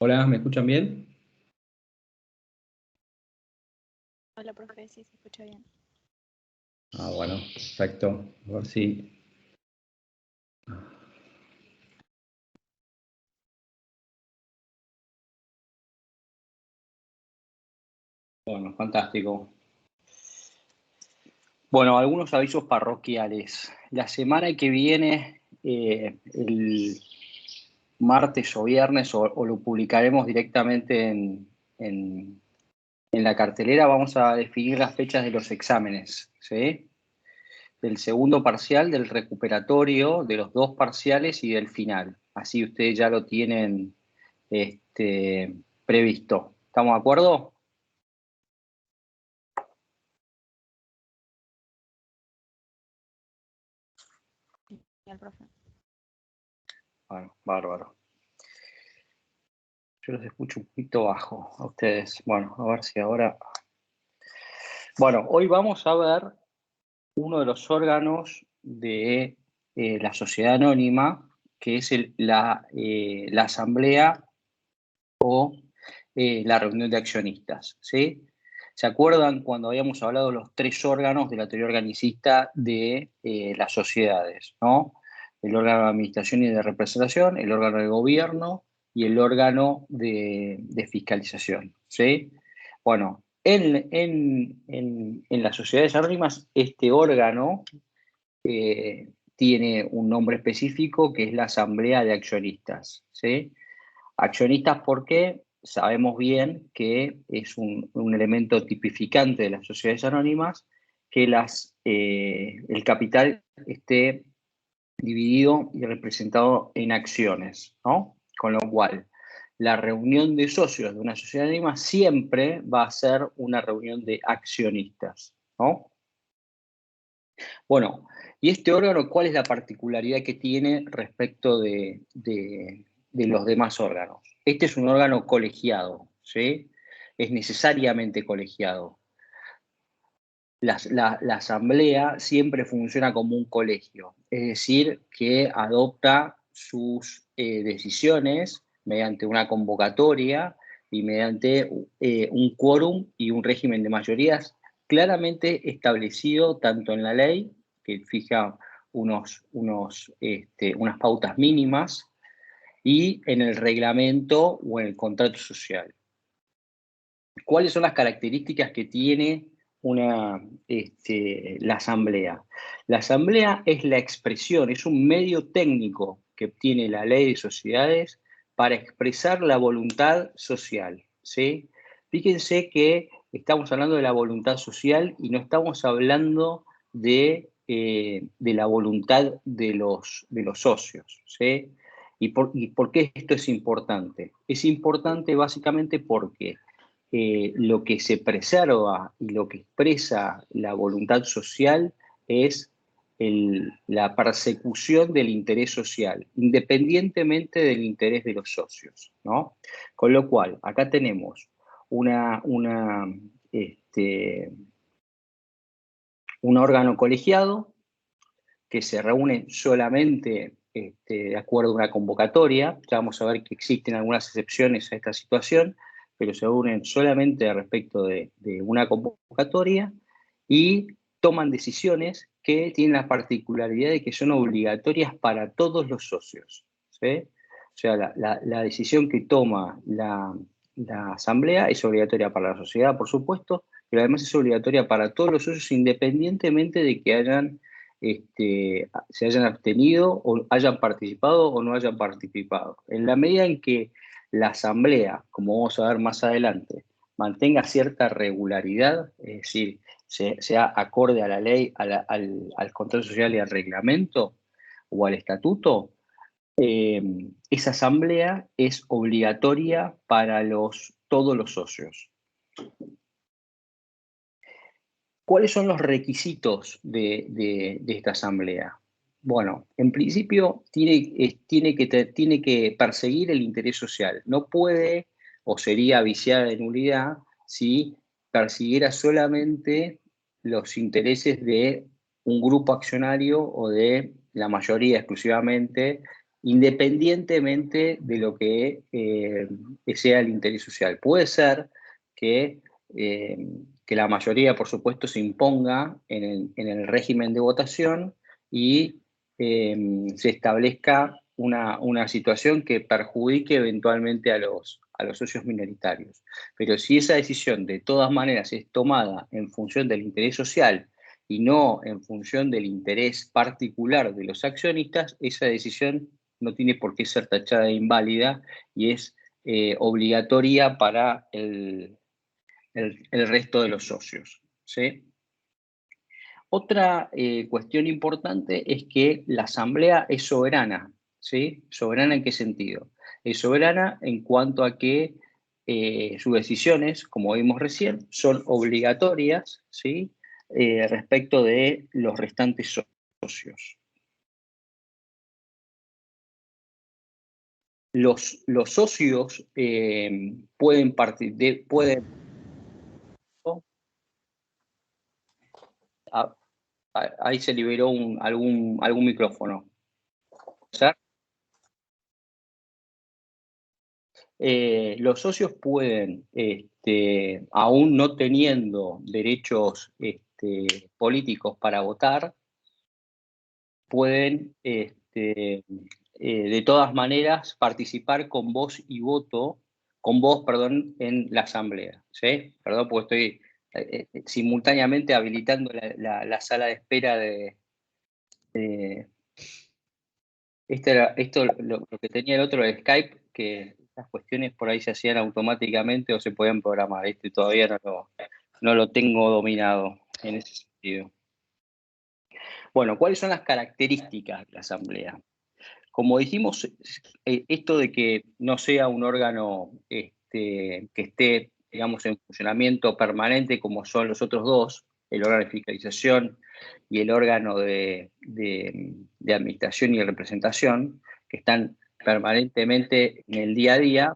Hola, ¿me escuchan bien? Hola, profe, sí se escucha bien. Bueno, perfecto. A ver si... Bueno, fantástico. Bueno, algunos avisos parroquiales. La semana que viene, el martes o viernes, o lo publicaremos directamente en la cartelera, vamos a definir las fechas de los exámenes, ¿sí? Del segundo parcial, del recuperatorio, de los dos parciales y del final. Así ustedes ya lo tienen previsto. ¿Estamos de acuerdo? El profe. Bueno, bárbaro. Yo los escucho un poquito bajo a ustedes. Bueno, a ver si ahora... Bueno, hoy vamos a ver uno de los órganos de la sociedad anónima, que es la asamblea o la reunión de accionistas, ¿sí? ¿Se acuerdan cuando habíamos hablado de los tres órganos de la teoría organicista de las sociedades, ¿no? El órgano de administración y de representación, el órgano de gobierno y el órgano de fiscalización, ¿sí? Bueno, en las sociedades anónimas, este órgano tiene un nombre específico que es la asamblea de accionistas, ¿sí? Accionistas porque sabemos bien que es un elemento tipificante de las sociedades anónimas que el capital esté dividido y representado en acciones, ¿no? Con lo cual, la reunión de socios de una sociedad anónima siempre va a ser una reunión de accionistas, ¿no? Bueno, y este órgano, ¿cuál es la particularidad que tiene respecto de los demás órganos? Este es un órgano colegiado, ¿sí? Es necesariamente colegiado. La asamblea siempre funciona como un colegio, es decir, que adopta sus decisiones mediante una convocatoria y mediante un quórum y un régimen de mayorías claramente establecido tanto en la ley, que fija unas pautas mínimas, y en el reglamento o en el contrato social. ¿Cuáles son las características que tiene la asamblea? La asamblea es la expresión, es un medio técnico que obtiene la ley de sociedades para expresar la voluntad social, ¿sí? Fíjense que estamos hablando de la voluntad social y no estamos hablando de la voluntad de los socios, ¿sí? ¿Y por qué esto es importante? Es importante básicamente porque lo que se preserva y lo que expresa la voluntad social es la persecución del interés social, independientemente del interés de los socios, ¿no? Con lo cual, acá tenemos un órgano colegiado que se reúne solamente de acuerdo a una convocatoria. Ya vamos a ver que existen algunas excepciones a esta situación, pero se reúnen solamente respecto de una convocatoria y toman decisiones que tienen la particularidad de que son obligatorias para todos los socios, ¿sí? O sea, la decisión que toma la asamblea es obligatoria para la sociedad, por supuesto, pero además es obligatoria para todos los socios independientemente de que se hayan abstenido o hayan participado o no hayan participado. En la medida en que la asamblea, como vamos a ver más adelante, mantenga cierta regularidad, es decir, sea acorde a la ley, al contrato social y al reglamento o al estatuto, esa asamblea es obligatoria para todos los socios. ¿Cuáles son los requisitos de esta asamblea? Bueno, en principio tiene que perseguir el interés social. No puede, o sería viciada de nulidad, si persiguiera solamente los intereses de un grupo accionario o de la mayoría exclusivamente independientemente de lo que sea el interés social. Puede ser que la mayoría, por supuesto, se imponga en el régimen de votación y se establezca una situación que perjudique eventualmente a los socios minoritarios. Pero si esa decisión de todas maneras es tomada en función del interés social y no en función del interés particular de los accionistas, esa decisión no tiene por qué ser tachada de inválida y es obligatoria para el resto de los socios, ¿sí? Otra cuestión importante es que la asamblea es soberana, ¿sí? ¿Soberana en qué sentido? Es soberana en cuanto a que sus decisiones, como vimos recién, son obligatorias, ¿sí? Respecto de los restantes socios. Los socios pueden ahí se liberó algún micrófono. Los socios pueden, aún no teniendo derechos políticos para votar, pueden de todas maneras participar con voz, en la asamblea, ¿sí? Perdón, porque estoy simultáneamente habilitando la sala de espera de esto lo que tenía el otro de Skype, que las cuestiones por ahí se hacían automáticamente o se podían programar. Todavía no lo tengo dominado en ese sentido. Bueno, ¿cuáles son las características de la asamblea? Como dijimos, esto de que no sea un órgano que esté, digamos, en funcionamiento permanente como son los otros dos, el órgano de fiscalización y el órgano de administración y representación, que están permanentemente en el día a día,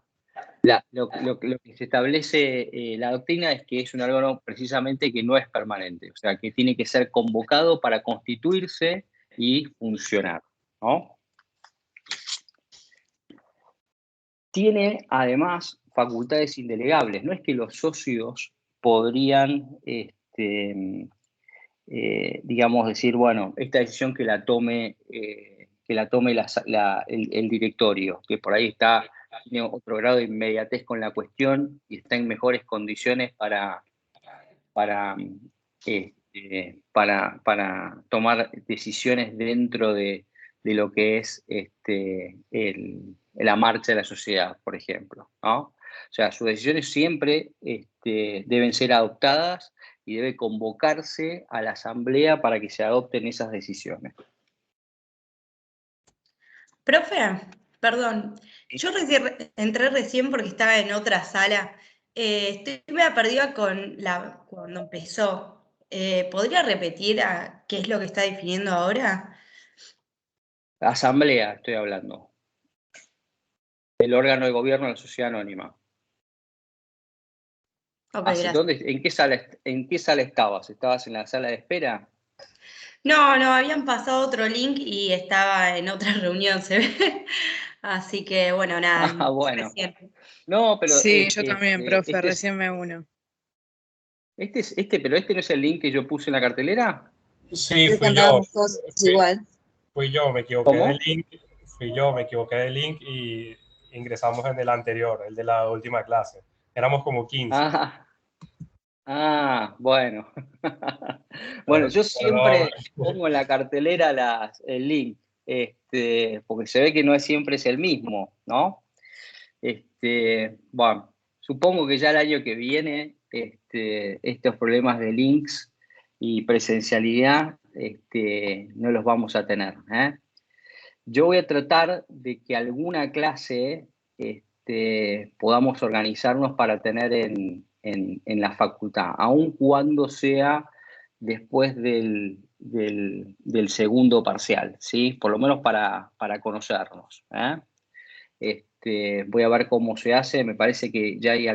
lo que se establece la doctrina es que es un órgano precisamente que no es permanente, o sea, que tiene que ser convocado para constituirse y funcionar, ¿no? Tiene además facultades indelegables, no es que los socios podrían, digamos, decir, bueno, esta decisión que la tome el directorio, que por ahí tiene otro grado de inmediatez con la cuestión y está en mejores condiciones para tomar decisiones dentro de lo que es la marcha de la sociedad, por ejemplo, ¿no? O sea, sus decisiones siempre deben ser adoptadas y debe convocarse a la asamblea para que se adopten esas decisiones. Profe, perdón, yo entré recién porque estaba en otra sala. Estoy medio perdida cuando empezó. ¿Podría repetir qué es lo que está definiendo ahora? Asamblea, estoy hablando. El órgano de gobierno de la sociedad anónima. Ok, gracias. ¿En qué sala estabas? ¿Estabas en la sala de espera? No, habían pasado otro link y estaba en otra reunión, se ve. Así que, bueno, nada. Ah, bueno. Recién. No, pero sí, yo también, profe, recién me uno. Pero este no es el link que yo puse en la cartelera. Sí, Creo que fui yo. andábamos todos igual. Fui yo, me equivoqué ¿Cómo? del link. Fui yo, me equivoqué del link y ingresamos en el anterior, el de la última clase. Éramos como 15. Bueno. Bueno, yo siempre pongo en la cartelera el link, porque se ve que no siempre es el mismo, ¿no? Bueno, supongo que ya el año que viene estos problemas de links y presencialidad no los vamos a tener, ¿eh? Yo voy a tratar de que alguna clase podamos organizarnos para tener en la facultad, aun cuando sea después del segundo parcial, ¿sí? Por lo menos para conocernos, ¿eh? Voy a ver cómo se hace. Me parece que ya hay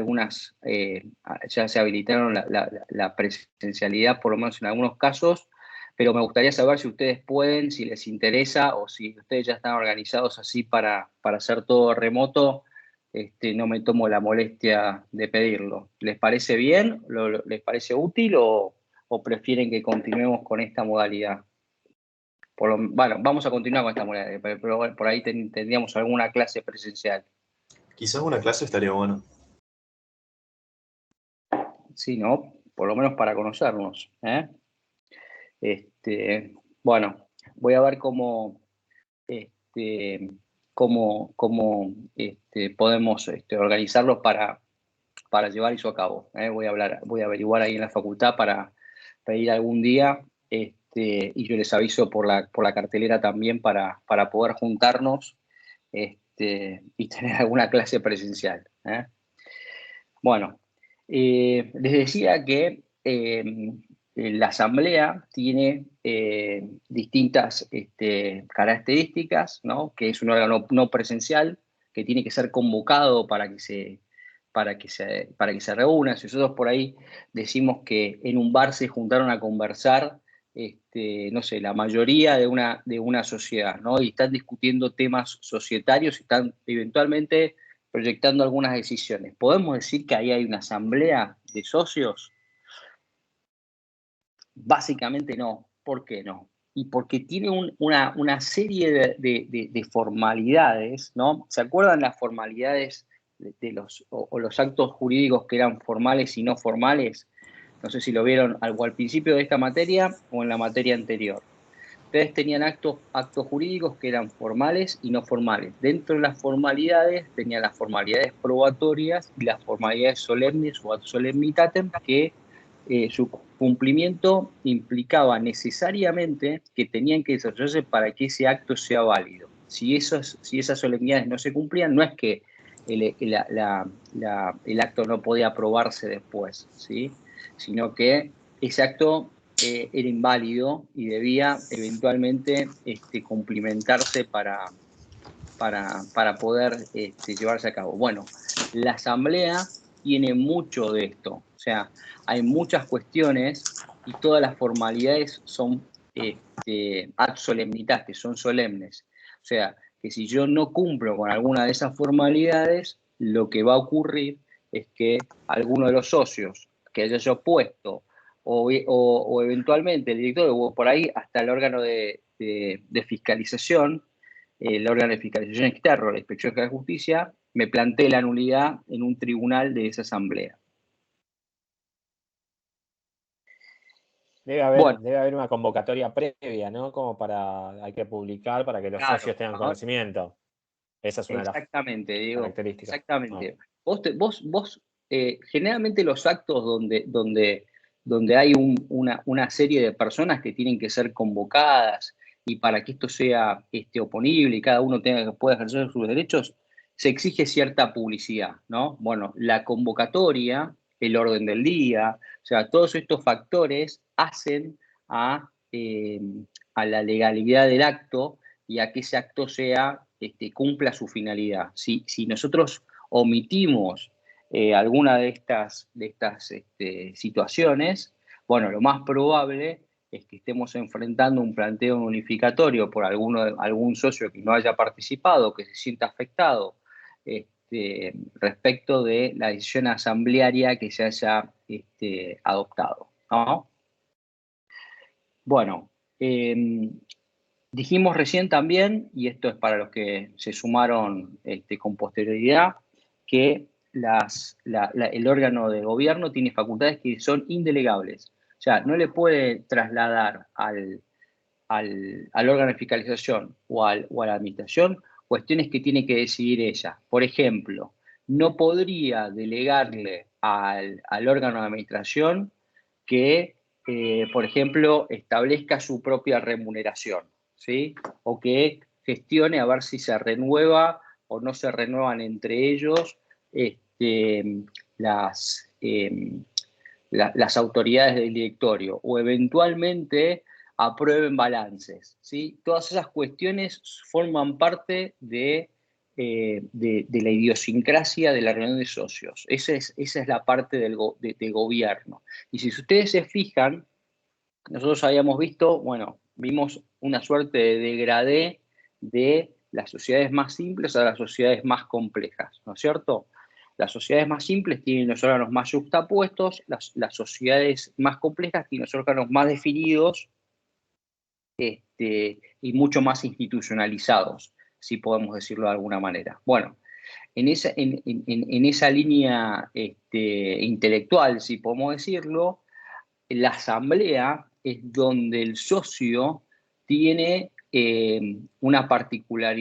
ya se habilitaron la presencialidad, por lo menos en algunos casos, pero me gustaría saber si ustedes pueden, si les interesa o si ustedes ya están organizados así para hacer todo remoto. No me tomo la molestia de pedirlo. ¿Les parece bien? ¿Les parece útil o prefieren que continuemos con esta modalidad? Bueno, vamos a continuar con esta modalidad, pero por ahí tendríamos alguna clase presencial. Quizás una clase estaría bueno. Sí, ¿no? Por lo menos para conocernos, ¿eh? Bueno, voy a ver cómo podemos organizarlos para llevar eso a cabo, ¿eh? Voy a averiguar ahí en la facultad para ir algún día, y yo les aviso por la cartelera también para poder juntarnos y tener alguna clase presencial, ¿eh? Bueno, les decía que la asamblea tiene distintas características, ¿no? Que es un órgano no presencial, que tiene que ser convocado para que se reúna. Si nosotros por ahí decimos que en un bar se juntaron a conversar, no sé, la mayoría de una sociedad, ¿no? Y están discutiendo temas societarios y están eventualmente proyectando algunas decisiones. ¿Podemos decir que ahí hay una asamblea de socios? Básicamente no. ¿Por qué no? Y porque tiene una serie de formalidades, ¿no? ¿Se acuerdan las formalidades de los actos jurídicos que eran formales y no formales? No sé si lo vieron al principio de esta materia o en la materia anterior. Ustedes tenían actos jurídicos que eran formales y no formales. Dentro de las formalidades tenían las formalidades probatorias y las formalidades solemnes o ad solemnitatem, que su cumplimiento implicaba necesariamente que tenían que desarrollarse para que ese acto sea válido. Si esas solemnidades no se cumplían, no es que el acto no podía aprobarse después, ¿sí? Sino que ese acto era inválido y debía eventualmente cumplimentarse para poder llevarse a cabo. Bueno, la asamblea tiene mucho de esto, o sea, hay muchas cuestiones y todas las formalidades son ad solemnitatis, son solemnes. O sea, que si yo no cumplo con alguna de esas formalidades, lo que va a ocurrir es que alguno de los socios que haya opuesto o eventualmente el director o por ahí hasta el órgano de fiscalización, el órgano de fiscalización externo, la Inspección General de Justicia, me plantee la nulidad en un tribunal de esa asamblea. Debe haber una convocatoria previa, ¿no? Como hay que publicar para que los socios tengan conocimiento. Esa es una de las características. Exactamente. Vos generalmente los actos donde hay una serie de personas que tienen que ser convocadas y para que esto sea oponible y cada uno pueda ejercer sus derechos, se exige cierta publicidad, ¿no? Bueno, la convocatoria, el orden del día, o sea, todos estos factores hacen a la legalidad del acto y a que ese acto cumpla su finalidad. Si nosotros omitimos alguna de estas situaciones, bueno, lo más probable es que estemos enfrentando un planteo unificatorio por algún socio que no haya participado, que se sienta afectado respecto de la decisión asamblearia que se haya adoptado, ¿no? Bueno, dijimos recién también, y esto es para los que se sumaron con posterioridad, que el órgano de gobierno tiene facultades que son indelegables. O sea, no le puede trasladar al órgano de fiscalización o a la administración cuestiones que tiene que decidir ella. Por ejemplo, no podría delegarle al órgano de administración que, por ejemplo, establezca su propia remuneración, ¿sí? O que gestione a ver si se renueva o no se renuevan entre ellos las autoridades del directorio, o eventualmente aprueben balances, ¿sí? Todas esas cuestiones forman parte de la idiosincrasia de la reunión de socios. Esa es la parte de gobierno. Y si ustedes se fijan, nosotros habíamos visto, bueno, vimos una suerte de degradé de las sociedades más simples a las sociedades más complejas, ¿no es cierto? Las sociedades más simples tienen los órganos más juxtapuestos, las sociedades más complejas tienen los órganos más definidos y mucho más institucionalizados, si podemos decirlo de alguna manera. Bueno, en esa línea intelectual, si podemos decirlo, la asamblea es donde el socio tiene una particular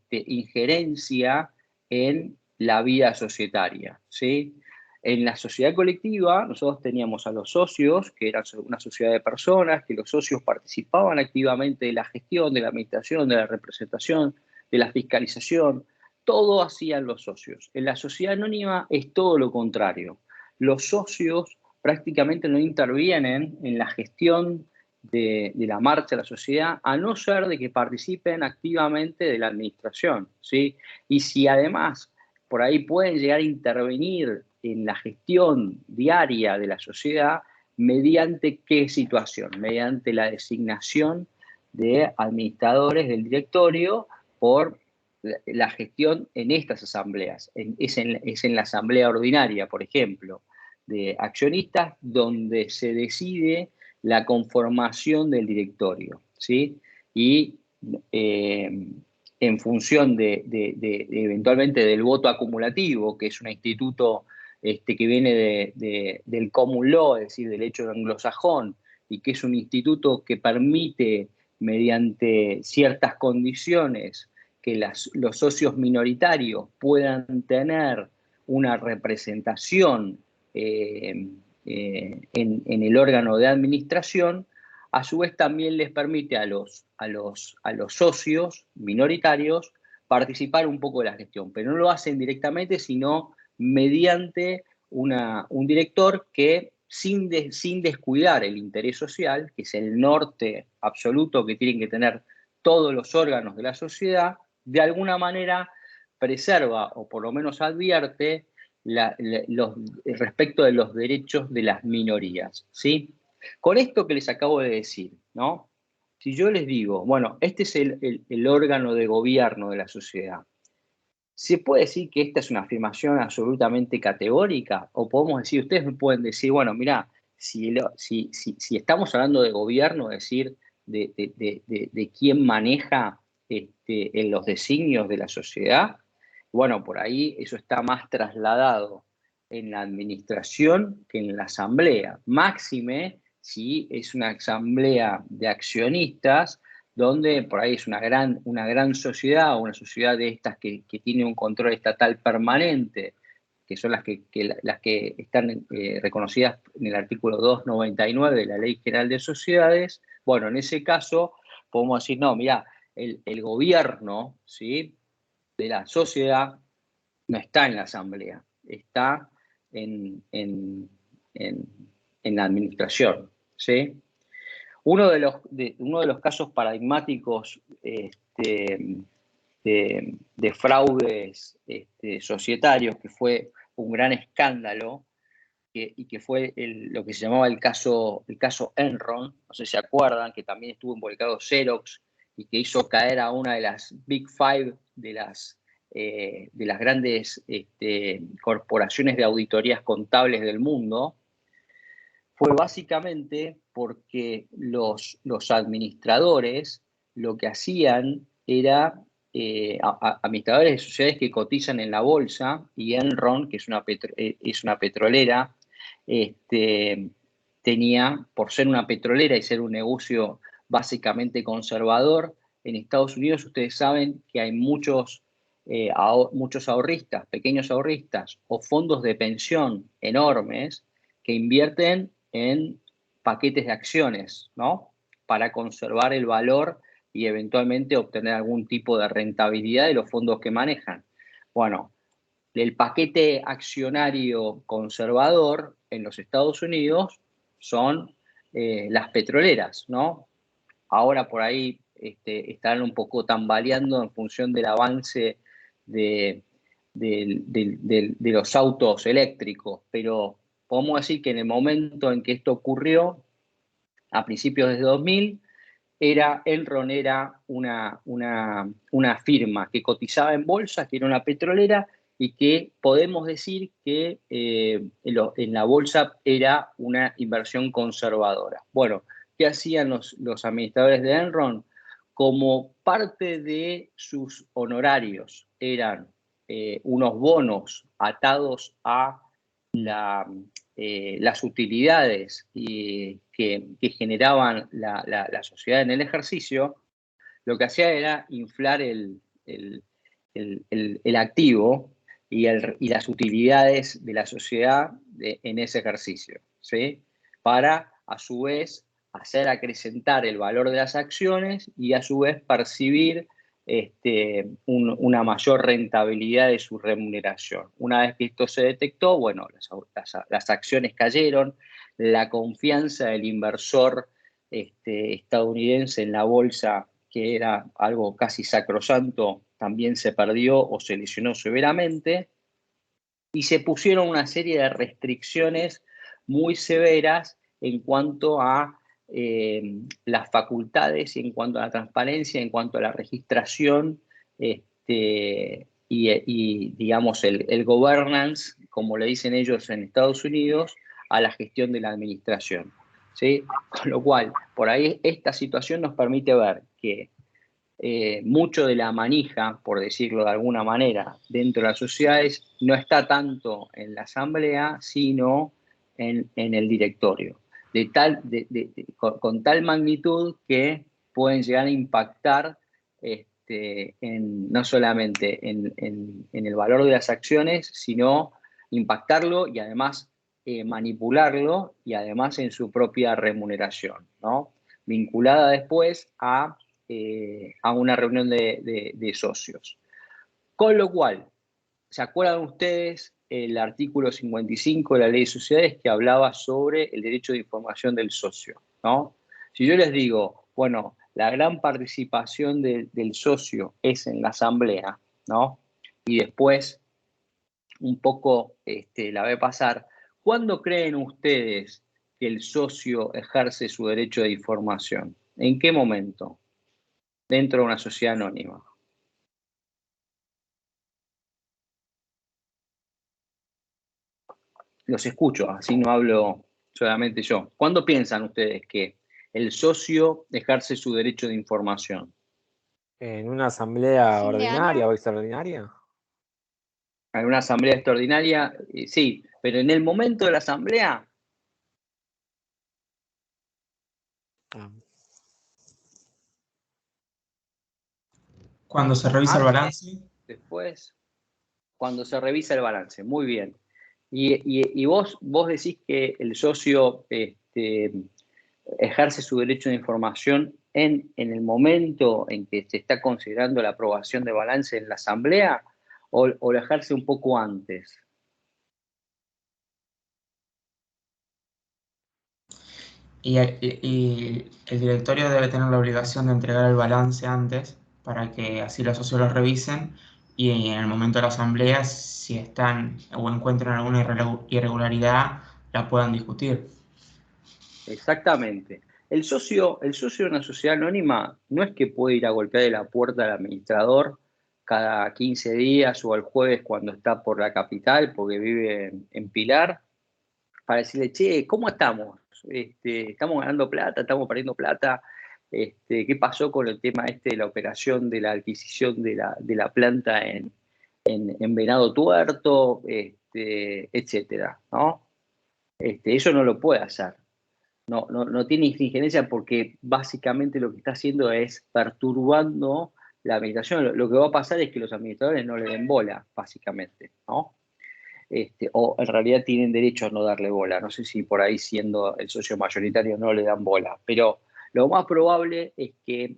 injerencia en la vida societaria, ¿sí? En la sociedad colectiva nosotros teníamos a los socios, que eran una sociedad de personas, que los socios participaban activamente de la gestión, de la administración, de la representación, de la fiscalización, todo hacían los socios. En la sociedad anónima es todo lo contrario. Los socios prácticamente no intervienen en la gestión de la marcha de la sociedad, a no ser de que participen activamente de la administración, ¿sí? Y si además por ahí pueden llegar a intervenir en la gestión diaria de la sociedad, ¿mediante qué situación? Mediante la designación de administradores del directorio por la gestión en estas asambleas. Es en la asamblea ordinaria, por ejemplo, de accionistas, donde se decide la conformación del directorio, ¿sí? Y en función eventualmente del voto acumulativo, que es un instituto que viene del common law, es decir, del derecho anglosajón, y que es un instituto que permite, mediante ciertas condiciones, que los socios minoritarios puedan tener una representación en el órgano de administración, a su vez también les permite a los socios minoritarios participar un poco de la gestión, pero no lo hacen directamente, sino mediante un director que, sin descuidar el interés social, que es el norte absoluto que tienen que tener todos los órganos de la sociedad, de alguna manera preserva o por lo menos advierte respecto de los derechos de las minorías, ¿sí? Con esto que les acabo de decir, ¿no? Si yo les digo, bueno, este es el órgano de gobierno de la sociedad, ¿se puede decir que esta es una afirmación absolutamente categórica? O podemos decir, ustedes me pueden decir, bueno, mirá, si estamos hablando de gobierno, es decir, de quién maneja en los designios de la sociedad, bueno, por ahí eso está más trasladado en la administración que en la asamblea. Máxime si es una asamblea de accionistas, donde por ahí es una gran sociedad, una sociedad de estas que tiene un control estatal permanente, que son las que están reconocidas en el artículo 299 de la Ley General de Sociedades. Bueno, en ese caso podemos decir, no, mira, el gobierno, ¿sí?, de la sociedad no está en la asamblea, está en la administración, ¿sí? Uno de los casos paradigmáticos de fraudes societarios, que fue un gran escándalo, y que fue lo que se llamaba el caso Enron, no sé si se acuerdan, que también estuvo involucrado Xerox, y que hizo caer a una de las Big Five de las grandes corporaciones de auditorías contables del mundo, fue básicamente porque los administradores lo que hacían era, administradores de sociedades que cotizan en la bolsa, y Enron, que es una petrolera, tenía, por ser una petrolera y ser un negocio básicamente conservador, en Estados Unidos ustedes saben que hay muchos ahorristas, pequeños ahorristas o fondos de pensión enormes que invierten en paquetes de acciones, ¿no?, para conservar el valor y eventualmente obtener algún tipo de rentabilidad de los fondos que manejan. Bueno, el paquete accionario conservador en los Estados Unidos son las petroleras, ¿no? Ahora por ahí están un poco tambaleando en función del avance de los autos eléctricos, pero podemos decir que en el momento en que esto ocurrió, a principios de 2000, Enron era una firma que cotizaba en bolsa, que era una petrolera, y que podemos decir que en la bolsa era una inversión conservadora. Bueno, ¿qué hacían los administradores de Enron? Como parte de sus honorarios eran unos bonos atados a las utilidades que generaban la sociedad en el ejercicio, lo que hacía era inflar el activo y las utilidades de la sociedad en ese ejercicio, ¿sí? Para, a su vez, hacer acrecentar el valor de las acciones y, a su vez, percibir una mayor rentabilidad de su remuneración. Una vez que esto se detectó, bueno, las acciones cayeron, la confianza del inversor estadounidense en la bolsa, que era algo casi sacrosanto, también se perdió o se lesionó severamente, y se pusieron una serie de restricciones muy severas en cuanto a las facultades, en cuanto a la transparencia, en cuanto a la registración y digamos, el governance, como le dicen ellos en Estados Unidos, a la gestión de la administración, ¿sí? Con lo cual, por ahí esta situación nos permite ver que mucho de la manija, por decirlo de alguna manera, dentro de las sociedades no está tanto en la asamblea, sino en el directorio. Con tal magnitud que pueden llegar a impactar no solamente en el valor de las acciones, sino impactarlo y además manipularlo, y además en su propia remuneración, ¿no? Vinculada después a una reunión de socios. Con lo cual, ¿se acuerdan ustedes el artículo 55 de la Ley de Sociedades que hablaba sobre el derecho de información del socio, ¿no? Si yo les digo, bueno, la gran participación del socio es en la asamblea, ¿no? Y después, un poco la ve pasar, ¿cuándo creen ustedes que el socio ejerce su derecho de información? ¿En qué momento? Dentro de una sociedad anónima. Los escucho, así no hablo solamente yo. ¿Cuándo piensan ustedes que el socio ejerce su derecho de información? ¿En una asamblea ordinaria o extraordinaria? En una asamblea extraordinaria, sí, pero en el momento de la asamblea. Cuando se revisa el balance. Después, cuando se revisa el balance, muy bien. Y vos decís que el socio ejerce su derecho de información en el momento en que se está considerando la aprobación de balance en la asamblea, o lo ejerce un poco antes. Y el directorio debe tener la obligación de entregar el balance antes para que así los socios lo revisen, y en el momento de la asamblea, si están o encuentran alguna irregularidad, la puedan discutir. Exactamente. El socio de una sociedad anónima no es que puede ir a golpear la puerta del administrador cada 15 días o el jueves cuando está por la capital porque vive en Pilar, para decirle, che, ¿cómo estamos? Estamos ganando plata, estamos perdiendo plata. ¿Qué pasó con el tema de la operación de la adquisición de la planta en Venado Tuerto, etcétera, ¿no? Eso no lo puede hacer. No tiene injerencia, porque básicamente lo que está haciendo es perturbando la administración. Lo que va a pasar es que los administradores no le den bola, básicamente, ¿no? O en realidad tienen derecho a no darle bola. No sé si por ahí, siendo el socio mayoritario, no le dan bola, pero lo más probable es que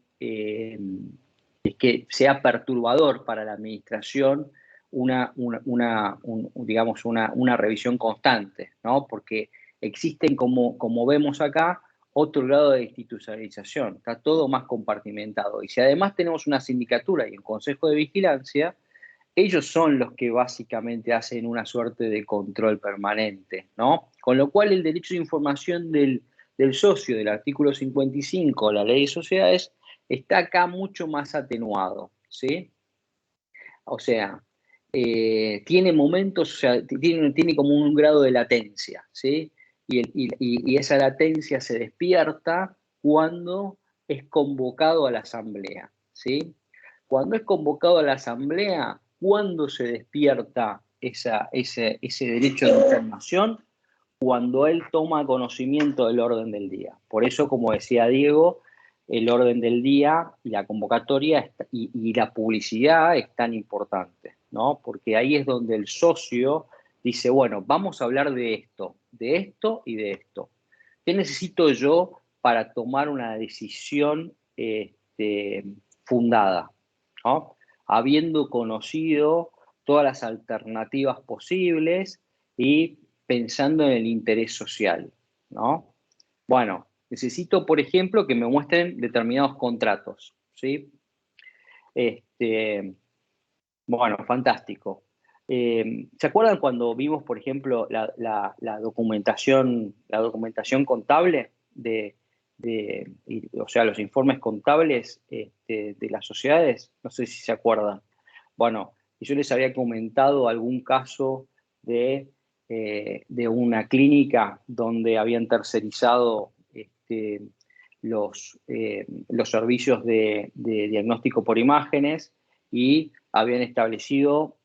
sea perturbador para la administración digamos, una revisión constante, ¿no? Porque existen, como vemos acá, otro grado de institucionalización. Está todo más compartimentado. Y si además tenemos una sindicatura y un consejo de vigilancia, ellos son los que básicamente hacen una suerte de control permanente, ¿no? Con lo cual el derecho de información del del socio del artículo 55 de la Ley de Sociedades está acá mucho más atenuado, ¿sí? O sea, tiene momentos, o sea, tiene como un grado de latencia, ¿sí? Y esa latencia se despierta cuando es convocado a la asamblea, ¿sí? Cuando es convocado a la asamblea, ¿cuándo se despierta ese derecho de información? Cuando él toma conocimiento del orden del día. Por eso, como decía Diego, el orden del día y la convocatoria y la publicidad es tan importante, ¿no? Porque ahí es donde el socio dice, bueno, vamos a hablar de esto y de esto. ¿Qué necesito yo para tomar una decisión fundada? ¿No? Habiendo conocido todas las alternativas posibles y pensando en el interés social, ¿no? Bueno, necesito, por ejemplo, que me muestren determinados contratos, ¿sí? Bueno, fantástico. ¿Se acuerdan cuando vimos, por ejemplo, la documentación contable o sea, los informes contables de las sociedades? No sé si se acuerdan. Bueno, yo les había comentado algún caso de una clínica donde habían tercerizado los servicios de diagnóstico por imágenes y habían establecido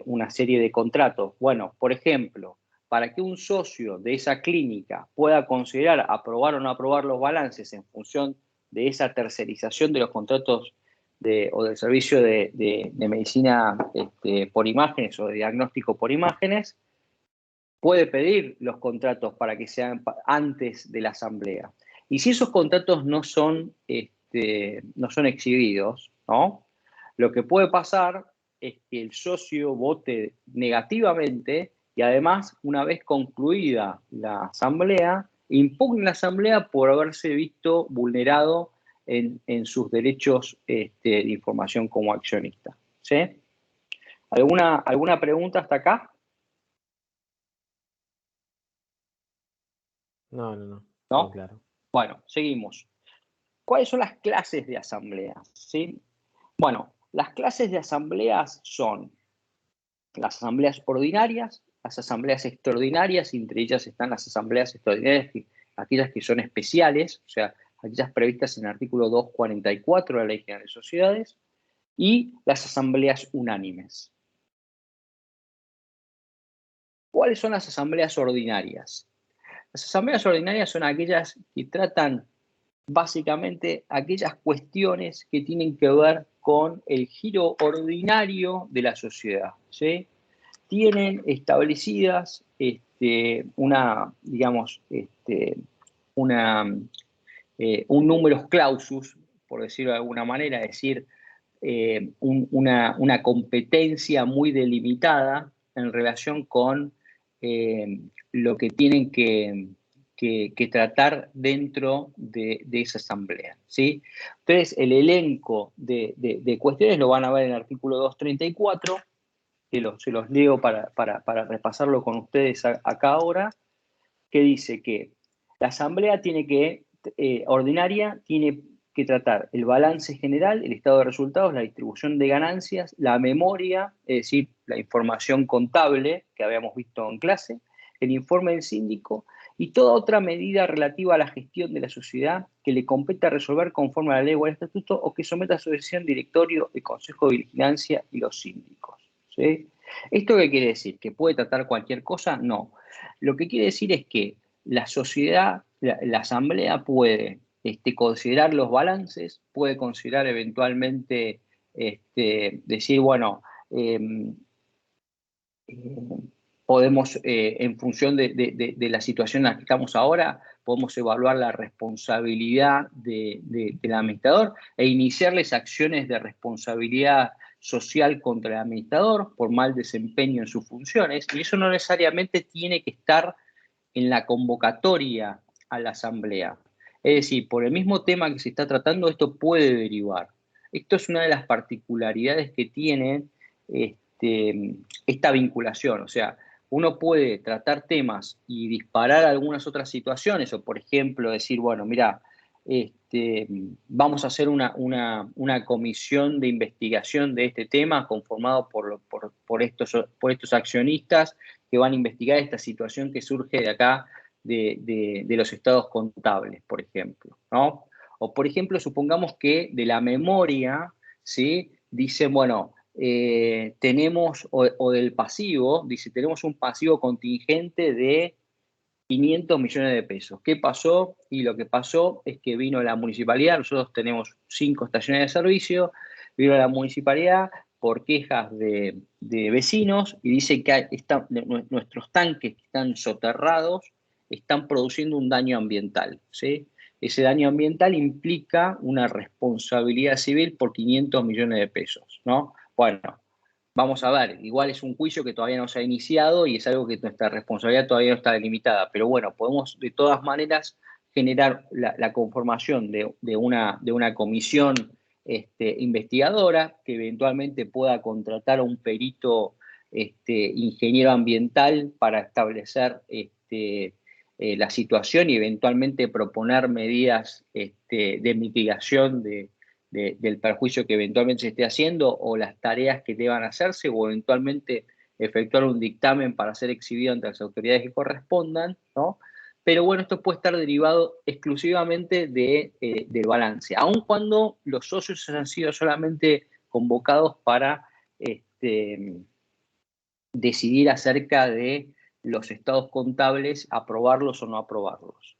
una serie de contratos. Bueno, por ejemplo, para que un socio de esa clínica pueda considerar aprobar o no aprobar los balances en función de esa tercerización de los contratos o del servicio de medicina por imágenes o de diagnóstico por imágenes, puede pedir los contratos para que sean antes de la asamblea. Y si esos contratos no son exhibidos, ¿no? Lo que puede pasar es que el socio vote negativamente y además, una vez concluida la asamblea, impugne la asamblea por haberse visto vulnerado en sus derechos de información como accionista. ¿Sí? ¿Alguna pregunta hasta acá? No. ¿No? Claro. Bueno, seguimos. ¿Cuáles son las clases de asambleas? ¿Sí? Bueno, las clases de asambleas son las asambleas ordinarias, las asambleas extraordinarias, y entre ellas están las asambleas extraordinarias, aquellas que son especiales, o sea, aquellas previstas en el artículo 244 de la Ley General de Sociedades, y las asambleas unánimes. ¿Cuáles son las asambleas ordinarias? Las asambleas ordinarias son aquellas que tratan básicamente aquellas cuestiones que tienen que ver con el giro ordinario de la sociedad, ¿sí? Tienen establecidas un numerus clausus, por decirlo de alguna manera, es decir, una competencia muy delimitada en relación con lo que tienen que tratar dentro de esa asamblea, ¿sí? Entonces, el elenco de cuestiones lo van a ver en el artículo 234, que se los leo para repasarlo con ustedes acá ahora, que dice que la asamblea ordinaria tiene que tratar el balance general, el estado de resultados, la distribución de ganancias, la memoria, es decir, la información contable que habíamos visto en clase, el informe del síndico y toda otra medida relativa a la gestión de la sociedad que le competa resolver conforme a la ley o al estatuto o que someta a su decisión directorio, el consejo de vigilancia y los síndicos, ¿sí? ¿Esto qué quiere decir? ¿Que puede tratar cualquier cosa? No. Lo que quiere decir es que la sociedad, la asamblea puede considerar los balances, puede considerar eventualmente decir, bueno, podemos, en función de la situación en la que estamos ahora, podemos evaluar la responsabilidad del administrador e iniciarles acciones de responsabilidad social contra el administrador por mal desempeño en sus funciones, y eso no necesariamente tiene que estar en la convocatoria a la asamblea. Es decir, por el mismo tema que se está tratando, esto puede derivar. Esto es una de las particularidades que tiene esta vinculación. O sea, uno puede tratar temas y disparar algunas otras situaciones, o por ejemplo decir, bueno, mira, vamos a hacer una comisión de investigación de este tema conformado por estos accionistas que van a investigar esta situación que surge de acá de los estados contables, por ejemplo, ¿no? O por ejemplo, supongamos que de la memoria, ¿sí? Dicen, bueno, tenemos, o del pasivo, dice, tenemos un pasivo contingente de 500 millones de pesos. ¿Qué pasó? Y lo que pasó es que vino la municipalidad, nosotros tenemos 5 estaciones de servicio, vino la municipalidad por quejas de vecinos y dice que nuestros tanques que están soterrados están produciendo un daño ambiental, ¿sí? Ese daño ambiental implica una responsabilidad civil por 500 millones de pesos, ¿no? Bueno, vamos a ver, igual es un juicio que todavía no se ha iniciado y es algo que nuestra responsabilidad todavía no está delimitada, pero bueno, podemos de todas maneras generar la conformación de una comisión investigadora que eventualmente pueda contratar a un perito ingeniero ambiental para establecer la situación y eventualmente proponer medidas de mitigación del perjuicio que eventualmente se esté haciendo o las tareas que deban hacerse o eventualmente efectuar un dictamen para ser exhibido ante las autoridades que correspondan, ¿no? Pero bueno, esto puede estar derivado exclusivamente del balance, aun cuando los socios han sido solamente convocados para decidir acerca de los estados contables, aprobarlos o no aprobarlos.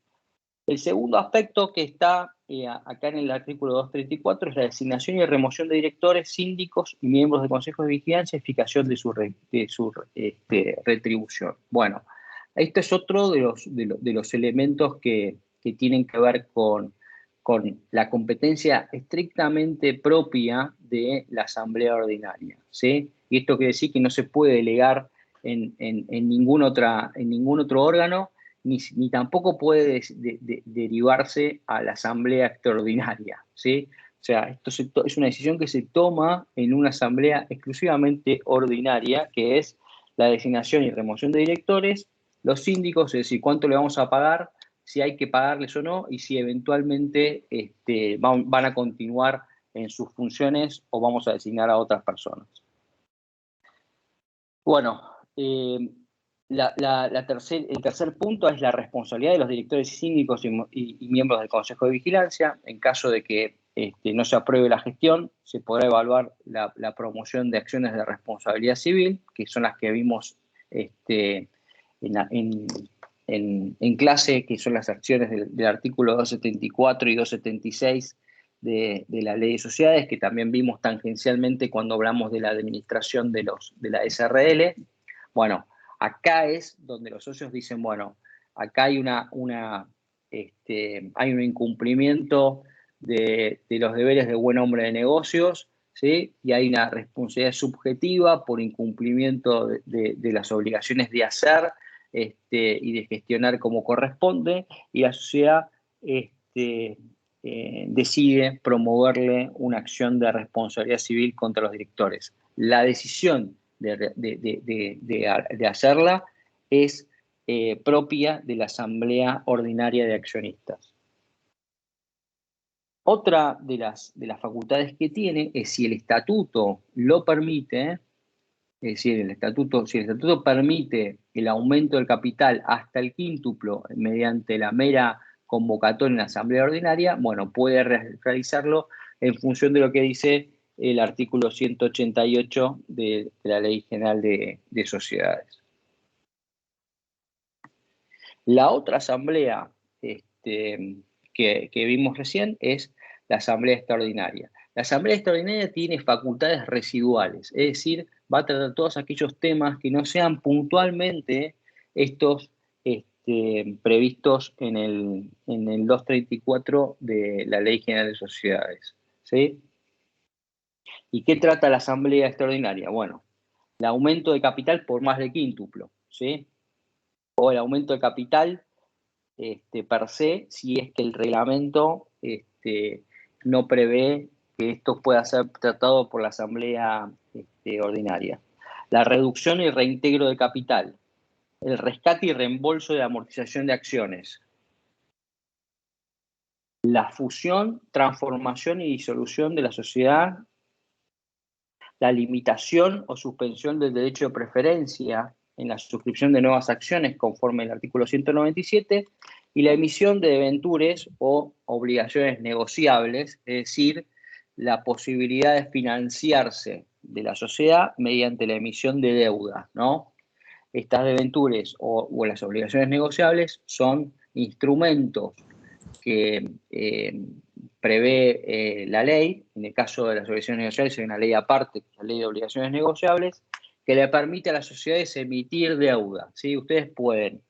El segundo aspecto que está acá en el artículo 234 es la designación y remoción de directores, síndicos y miembros de consejos de vigilancia y fijación de su retribución. Bueno, este es otro de los elementos que tienen que ver con la competencia estrictamente propia de la Asamblea Ordinaria, ¿sí? Y esto quiere decir que no se puede delegar en ningún otro órgano, ni tampoco puede derivarse a la asamblea extraordinaria, ¿sí? O sea, esto es una decisión que se toma en una asamblea exclusivamente ordinaria, que es la designación y remoción de directores, los síndicos, es decir, cuánto le vamos a pagar, si hay que pagarles o no, y si eventualmente van a continuar en sus funciones o vamos a designar a otras personas. Bueno, el tercer punto es la responsabilidad de los directores y síndicos y miembros del Consejo de Vigilancia. En caso de que no se apruebe la gestión, se podrá evaluar la promoción de acciones de responsabilidad civil, que son las que vimos en clase, que son las acciones del artículo 274 y 276 de la Ley de Sociedades, que también vimos tangencialmente cuando hablamos de la administración de la SRL. Bueno, acá es donde los socios dicen, bueno, acá hay hay un incumplimiento de los deberes de buen hombre de negocios, ¿sí? Y hay una responsabilidad subjetiva por incumplimiento de las obligaciones de hacer y de gestionar como corresponde, y la sociedad decide promoverle una acción de responsabilidad civil contra los directores. La decisión de hacerla es propia de la Asamblea Ordinaria de Accionistas. Otra de las facultades que tiene es, si el estatuto lo permite, es decir, si el estatuto permite el aumento del capital hasta el quíntuplo mediante la mera convocatoria en la Asamblea Ordinaria, bueno, puede realizarlo en función de lo que dice el artículo 188 de la Ley General de Sociedades. La otra asamblea que vimos recién es la Asamblea Extraordinaria. La Asamblea Extraordinaria tiene facultades residuales, es decir, va a tratar todos aquellos temas que no sean puntualmente estos previstos en el 234 de la Ley General de Sociedades, ¿sí? ¿Y qué trata la Asamblea Extraordinaria? Bueno, el aumento de capital por más de quíntuplo, ¿sí? O el aumento de capital per se, si es que el reglamento no prevé que esto pueda ser tratado por la Asamblea Ordinaria. La reducción y reintegro de capital, el rescate y reembolso de amortización de acciones, la fusión, transformación y disolución de la sociedad, la limitación o suspensión del derecho de preferencia en la suscripción de nuevas acciones conforme al artículo 197 y la emisión de debentures o obligaciones negociables, es decir, la posibilidad de financiarse de la sociedad mediante la emisión de deuda, ¿no? Estas debentures o las obligaciones negociables son instrumentos que prevé la ley. En el caso de las obligaciones negociables hay una ley aparte, la ley de obligaciones negociables, que le permite a las sociedades emitir deuda, ¿sí? Ustedes pueden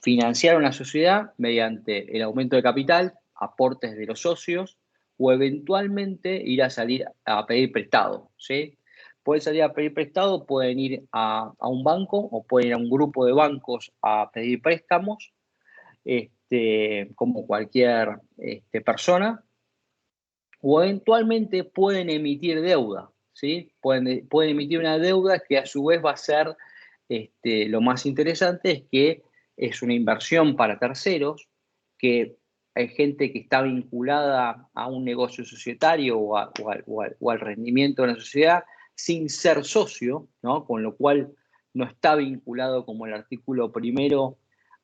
financiar una sociedad mediante el aumento de capital, aportes de los socios, o eventualmente ir a salir a pedir prestado, ¿sí? Pueden salir a pedir prestado, pueden ir a un banco o pueden ir a un grupo de bancos a pedir préstamos, como cualquier persona, o eventualmente pueden emitir deuda, ¿sí? Pueden emitir una deuda que a su vez va a ser, lo más interesante es que es una inversión para terceros, que hay gente que está vinculada a un negocio societario o al rendimiento de la sociedad sin ser socio, ¿no? Con lo cual no está vinculado como el artículo primero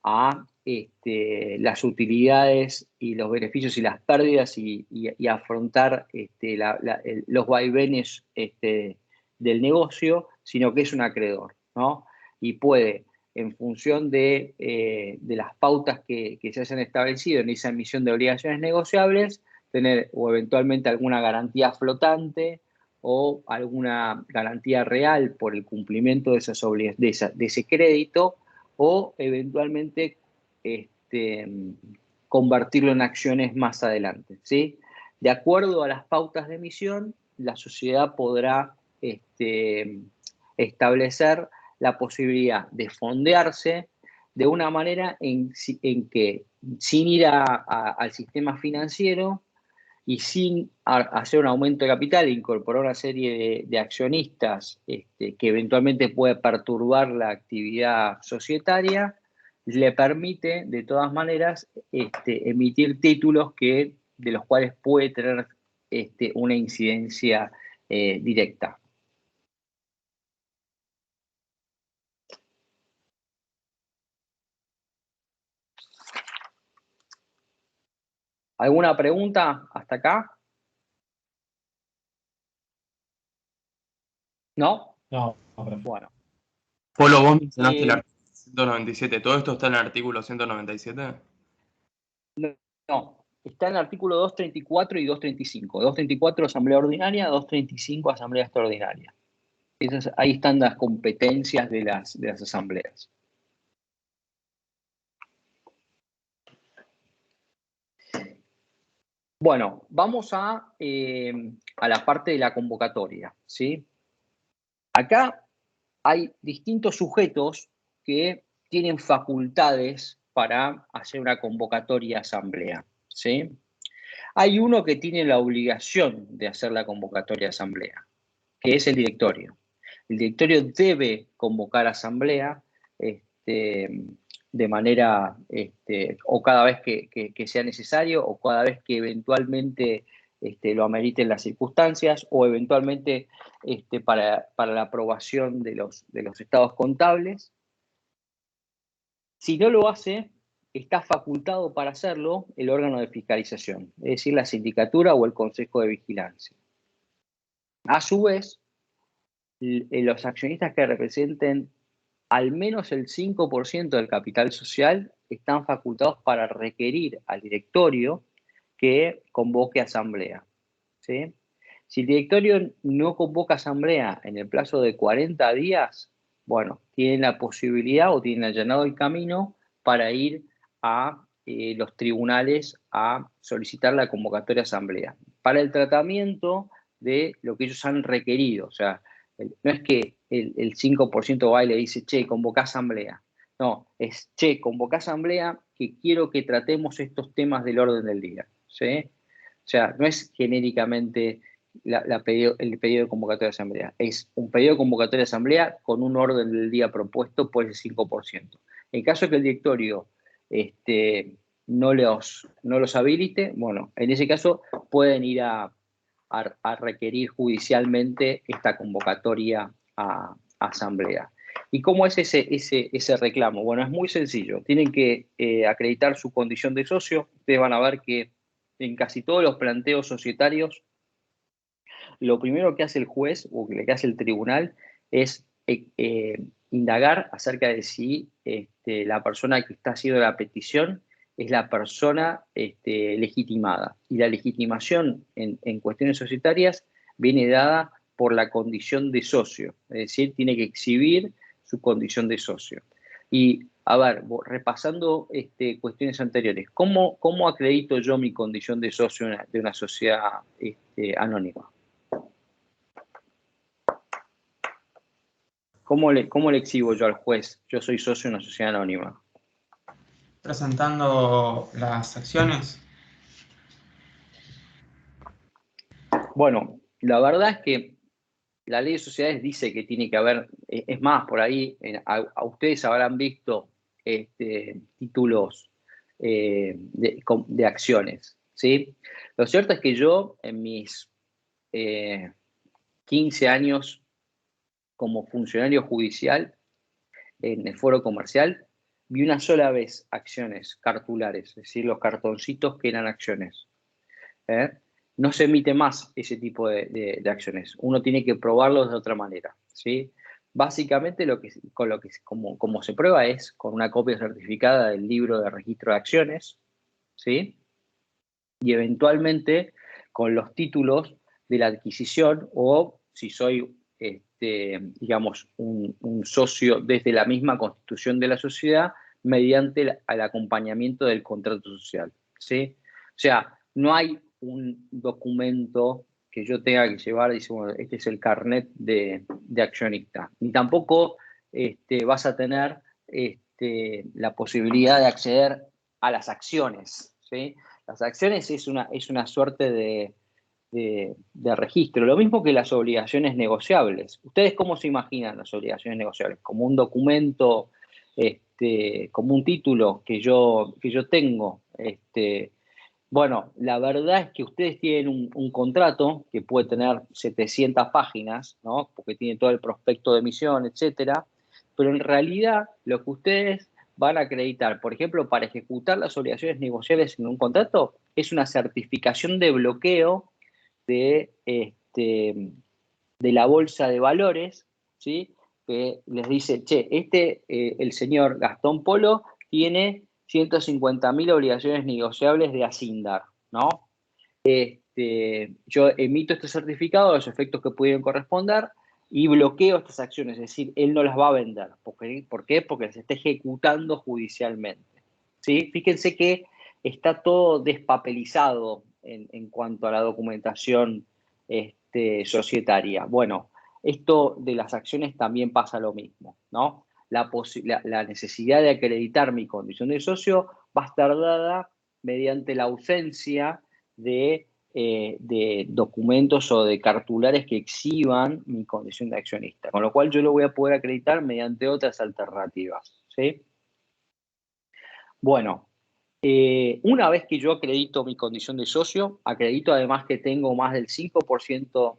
a las utilidades y los beneficios y las pérdidas y afrontar los vaivenes del negocio, sino que es un acreedor, ¿no? Y puede, en función de las pautas que se hayan establecido en esa emisión de obligaciones negociables, tener o eventualmente alguna garantía flotante o alguna garantía real por el cumplimiento de ese crédito, o eventualmente convertirlo en acciones más adelante, ¿sí? De acuerdo a las pautas de emisión, la sociedad podrá establecer la posibilidad de fondearse de una manera en que, sin ir al sistema financiero y sin hacer un aumento de capital e incorporar una serie de accionistas que eventualmente puede perturbar la actividad societaria, le permite de todas maneras emitir títulos de los cuales puede tener una incidencia directa. ¿Alguna pregunta hasta acá? ¿No? No. Bueno. Polo, vos mencionaste el artículo 197. ¿Todo esto está en el artículo 197? No, está en el artículo 234 y 235. 234 asamblea ordinaria, 235 asamblea extraordinaria. Ahí están las competencias de las asambleas. Bueno, vamos a la parte de la convocatoria, ¿sí? Acá hay distintos sujetos que tienen facultades para hacer una convocatoria asamblea, ¿sí? Hay uno que tiene la obligación de hacer la convocatoria asamblea, que es el directorio. El directorio debe convocar asamblea de manera, o cada vez que sea necesario, o cada vez que eventualmente lo ameriten las circunstancias, o eventualmente para la aprobación de los estados contables. Si no lo hace, está facultado para hacerlo el órgano de fiscalización, es decir, la sindicatura o el consejo de vigilancia. A su vez, los accionistas que representen al menos el 5% del capital social están facultados para requerir al directorio que convoque asamblea, ¿sí? Si el directorio no convoca asamblea en el plazo de 40 días, bueno, tienen la posibilidad o tienen allanado el camino para ir a los tribunales a solicitar la convocatoria asamblea para el tratamiento de lo que ellos han requerido. O sea, no es que el 5% va y le dice, che, convoca asamblea. No, es, che, convoca asamblea que quiero que tratemos estos temas del orden del día, ¿sí? O sea, no es genéricamente el pedido de convocatoria de asamblea. Es un pedido de convocatoria de asamblea con un orden del día propuesto por ese 5%. En caso que el directorio no los habilite, bueno, en ese caso pueden ir a requerir judicialmente esta convocatoria a asamblea. ¿Y cómo es ese reclamo? Bueno, es muy sencillo. Tienen que acreditar su condición de socio. Ustedes van a ver que en casi todos los planteos societarios, lo primero que hace el juez o que hace el tribunal es indagar acerca de si la persona que está haciendo la petición es la persona legitimada. Y la legitimación en cuestiones societarias viene dada por la condición de socio, es decir, tiene que exhibir su condición de socio. Y, a ver, repasando cuestiones anteriores, ¿cómo acredito yo mi condición de socio de una sociedad anónima? ¿Cómo le exhibo yo al juez? Yo soy socio de una sociedad anónima. Presentando las acciones. Bueno, la verdad es que la ley de sociedades dice que tiene que haber, es más, por ahí a ustedes habrán visto títulos de acciones, ¿sí? Lo cierto es que yo en mis 15 años como funcionario judicial en el foro comercial, vi una sola vez acciones cartulares, es decir, los cartoncitos que eran acciones. No se emite más ese tipo de acciones. Uno tiene que probarlos de otra manera, ¿sí? Básicamente como se prueba es con una copia certificada del libro de registro de acciones, ¿sí? Y eventualmente con los títulos de la adquisición o si soy, digamos, un socio desde la misma constitución de la sociedad mediante el acompañamiento del contrato social, ¿sí? O sea, no hay un documento que yo tenga que llevar y decir, bueno, este es el carnet de accionista. Ni tampoco vas a tener la posibilidad de acceder a las acciones, ¿sí? Las acciones es una suerte de registro, lo mismo que las obligaciones negociables. ¿Ustedes cómo se imaginan las obligaciones negociables? ¿Como un documento, como un título que yo tengo? Bueno, la verdad es que ustedes tienen un contrato que puede tener 700 páginas, ¿no? Porque tiene todo el prospecto de emisión, etcétera, pero en realidad lo que ustedes van a acreditar, por ejemplo, para ejecutar las obligaciones negociables en un contrato, es una certificación de bloqueo de la bolsa de valores, ¿sí? Que les dice, che, el señor Gastón Polo tiene 150.000 obligaciones negociables de Asindar, ¿no? Yo emito este certificado de los efectos que pudieran corresponder y bloqueo estas acciones, es decir, él no las va a vender. ¿Por qué? Porque las está ejecutando judicialmente, ¿sí? Fíjense que está todo despapelizado en cuanto a la documentación societaria. Bueno, esto de las acciones también pasa lo mismo, ¿no? La necesidad de acreditar mi condición de socio va a estar dada mediante la ausencia de documentos o de cartulares que exhiban mi condición de accionista, con lo cual yo lo voy a poder acreditar mediante otras alternativas, ¿sí? Bueno, una vez que yo acredito mi condición de socio, acredito además que tengo más del 5%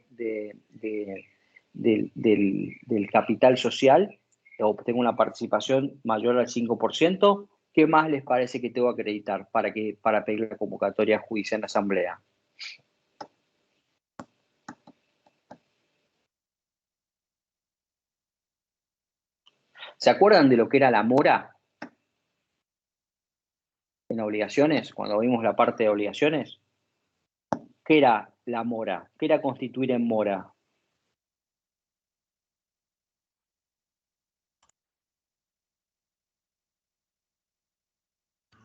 del capital social, o tengo una participación mayor al 5%, ¿qué más les parece que tengo que acreditar para pedir la convocatoria judicial en la asamblea? ¿Se acuerdan de lo que era la mora en obligaciones? Cuando vimos la parte de obligaciones, ¿qué era la mora? ¿Qué era constituir en mora?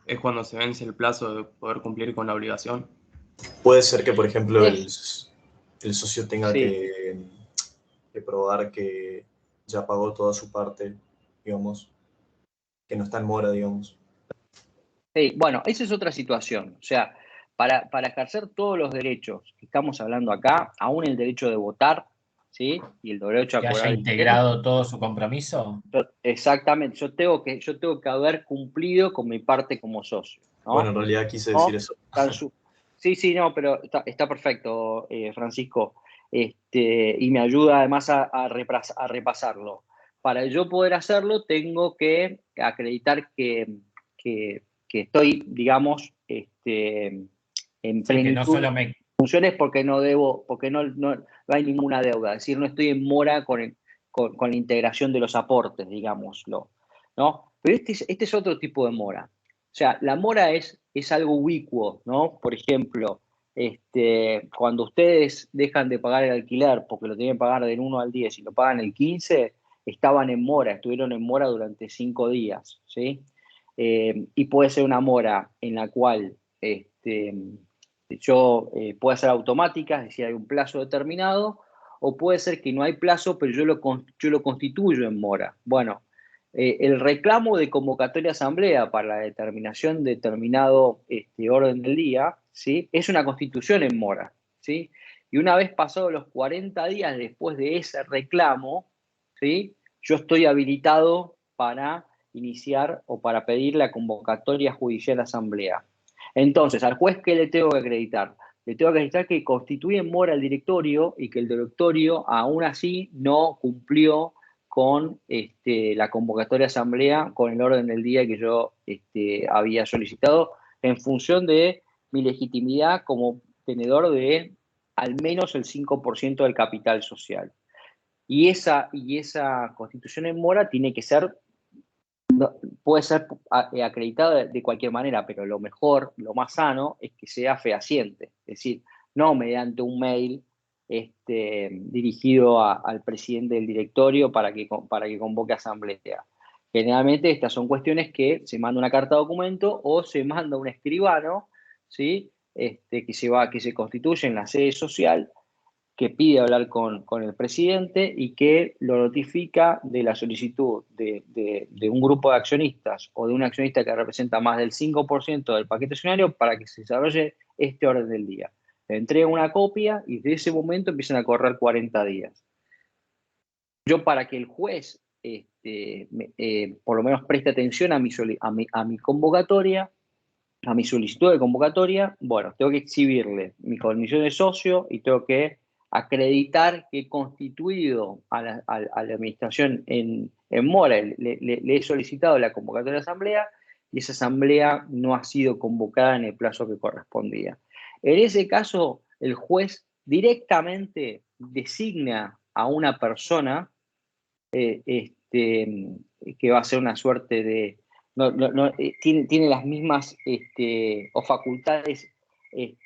Es cuando se vence el plazo de poder cumplir con la obligación. Puede ser que, por ejemplo, el socio tenga que probar que ya pagó toda su parte, digamos, que no está en mora, digamos. Sí, bueno, esa es otra situación. O sea, para ejercer todos los derechos que estamos hablando acá, aún el derecho de votar, ¿sí? Y el derecho a ¿Que cobrar haya integrado todo su compromiso? Exactamente, yo tengo que haber cumplido con mi parte como socio, ¿no? Bueno, en realidad quise decir eso. Sí, no, pero está perfecto, Francisco. Y me ayuda además a repasarlo. Para yo poder hacerlo, tengo que acreditar que estoy, digamos, en plenitud de funciones porque no hay ninguna deuda. Es decir, no estoy en mora con la integración de los aportes, digámoslo, ¿no? Pero este es otro tipo de mora. O sea, la mora es algo ubicuo, ¿no? Por ejemplo, cuando ustedes dejan de pagar el alquiler porque lo tienen que pagar del 1 al 10 y lo pagan el 15, estaban en mora, estuvieron en mora durante 5 días, ¿sí? Y puede ser una mora en la cual puede ser automática, es decir, hay un plazo determinado, o puede ser que no hay plazo, pero yo lo constituyo en mora. Bueno, el reclamo de convocatoria a asamblea para la determinación de determinado orden del día, ¿sí? Es una constitución en mora, ¿sí? Y una vez pasados los 40 días después de ese reclamo, ¿sí? Yo estoy habilitado para iniciar o para pedir la convocatoria judicial a asamblea. Entonces, al juez, ¿qué le tengo que acreditar? Le tengo que acreditar que constituye en mora el directorio y que el directorio aún así no cumplió con la convocatoria de asamblea, con el orden del día que yo había solicitado, en función de mi legitimidad como tenedor de al menos el 5% del capital social. Y esa constitución en mora tiene que ser, puede ser acreditada de cualquier manera, pero lo mejor, lo más sano, es que sea fehaciente. Es decir, no mediante un mail dirigido al presidente del directorio para que convoque asamblea. Generalmente estas son cuestiones que se manda una carta de documento o se manda un escribano, ¿sí? que se constituye en la sede social, que pide hablar con el presidente y que lo notifica de la solicitud de un grupo de accionistas o de un accionista que representa más del 5% del paquete accionario para que se desarrolle este orden del día. Le entrega una copia y de ese momento empiezan a correr 40 días. Yo, para que el juez por lo menos preste atención a mi convocatoria, a mi solicitud de convocatoria, bueno, tengo que exhibirle mi condición de socio y tengo que acreditar que he constituido a la administración en mora, le he solicitado la convocatoria de asamblea y esa asamblea no ha sido convocada en el plazo que correspondía. En ese caso, el juez directamente designa a una persona que va a ser una suerte de... tiene las mismas o facultades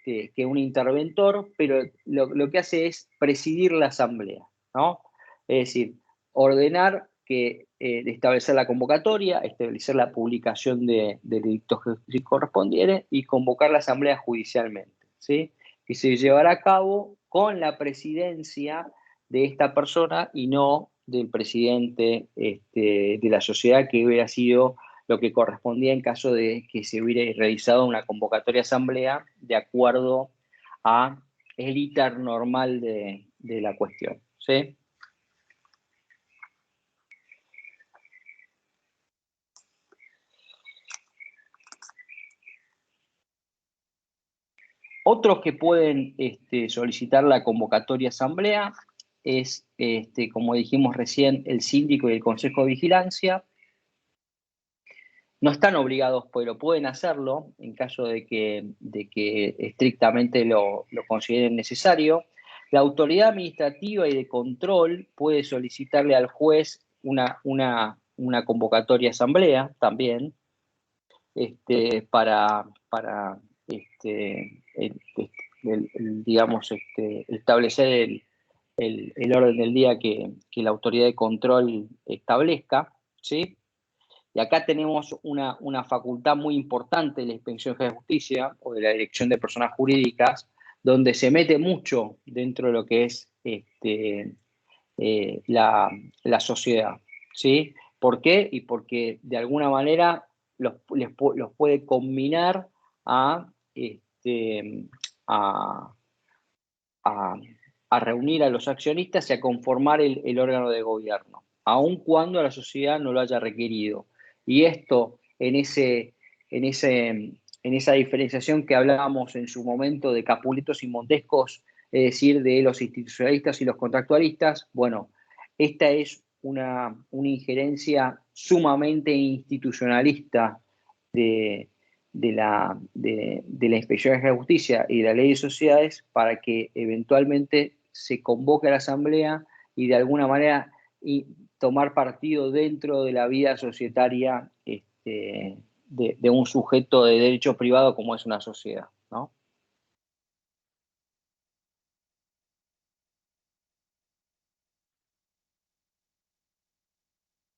que un interventor, pero lo que hace es presidir la asamblea, ¿no? Es decir, ordenar de establecer la convocatoria, establecer la publicación de delitos que correspondiere y convocar la asamblea judicialmente, ¿sí? Que se llevará a cabo con la presidencia de esta persona y no del presidente de la sociedad, que hubiera sido lo que correspondía en caso de que se hubiera realizado una convocatoria de asamblea de acuerdo a el íter normal de la cuestión, ¿sí? Otros que pueden solicitar la convocatoria de asamblea es, como dijimos recién, el síndico y el consejo de vigilancia. No están obligados, pero pueden hacerlo en caso de que estrictamente lo consideren necesario. La autoridad administrativa y de control puede solicitarle al juez una convocatoria de asamblea también, para digamos, establecer el orden del día que la autoridad de control establezca, ¿sí? Y acá tenemos una facultad muy importante de la Inspección General de Justicia o de la Dirección de Personas Jurídicas, donde se mete mucho dentro de lo que es la sociedad, ¿sí? ¿Por qué? Y porque de alguna manera los puede combinar a a reunir a los accionistas y a conformar el órgano de gobierno, aun cuando la sociedad no lo haya requerido. Y esto, en esa diferenciación que hablábamos en su momento de Capuletos y Montescos, es decir, de los institucionalistas y los contractualistas, bueno, esta es una injerencia sumamente institucionalista de la Inspección de Justicia y de la Ley de Sociedades para que eventualmente se convoque a la Asamblea y de alguna manera tomar partido dentro de la vida societaria de un sujeto de derecho privado como es una sociedad, ¿no?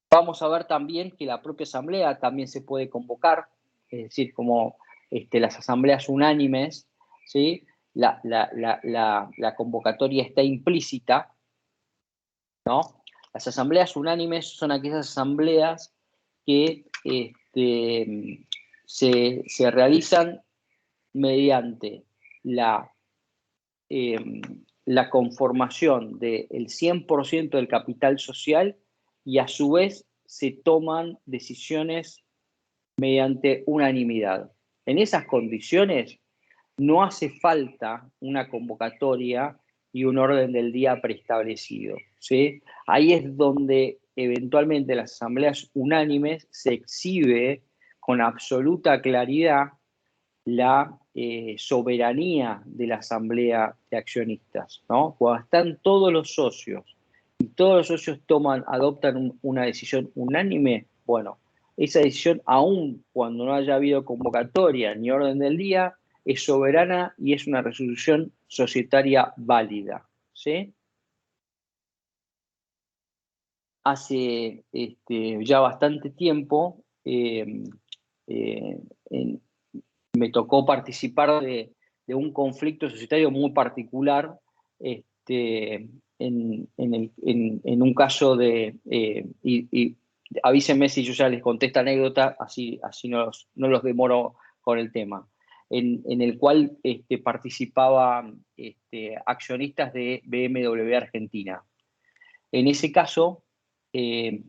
Vamos a ver también que la propia Asamblea también se puede convocar, es decir, como las asambleas unánimes, ¿sí? La convocatoria está implícita, ¿no? Las asambleas unánimes son aquellas asambleas que se realizan mediante la conformación del 100% del capital social y a su vez se toman decisiones mediante unanimidad. En esas condiciones no hace falta una convocatoria y un orden del día preestablecido, ¿sí? Ahí es donde eventualmente las asambleas unánimes se exhibe con absoluta claridad la soberanía de la asamblea de accionistas, ¿no? Cuando están todos los socios y todos los socios adoptan una decisión unánime, bueno, esa decisión, aun cuando no haya habido convocatoria ni orden del día, es soberana y es una resolución societaria válida, ¿sí? Hace ya bastante tiempo me tocó participar de un conflicto societario muy particular en un caso y avísenme si yo ya les conté esta anécdota, así no los demoro con el tema, en el cual participaban accionistas de BMW Argentina. En ese caso, el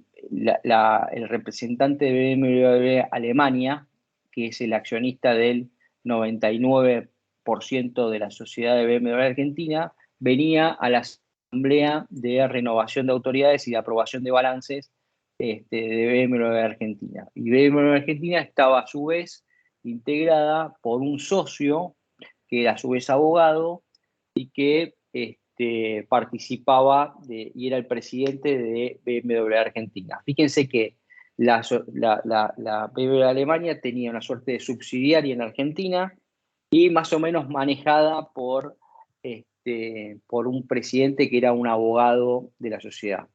representante de BMW Alemania, que es el accionista del 99% de la sociedad de BMW Argentina, venía a la Asamblea de Renovación de Autoridades y de Aprobación de Balances de BMW Argentina. Y BMW Argentina estaba a su vez integrada por un socio que era a su vez abogado y que participaba y era el presidente de BMW Argentina. Fíjense que la BMW Alemania tenía una suerte de subsidiaria en Argentina y más o menos manejada por un presidente que era un abogado de la sociedad.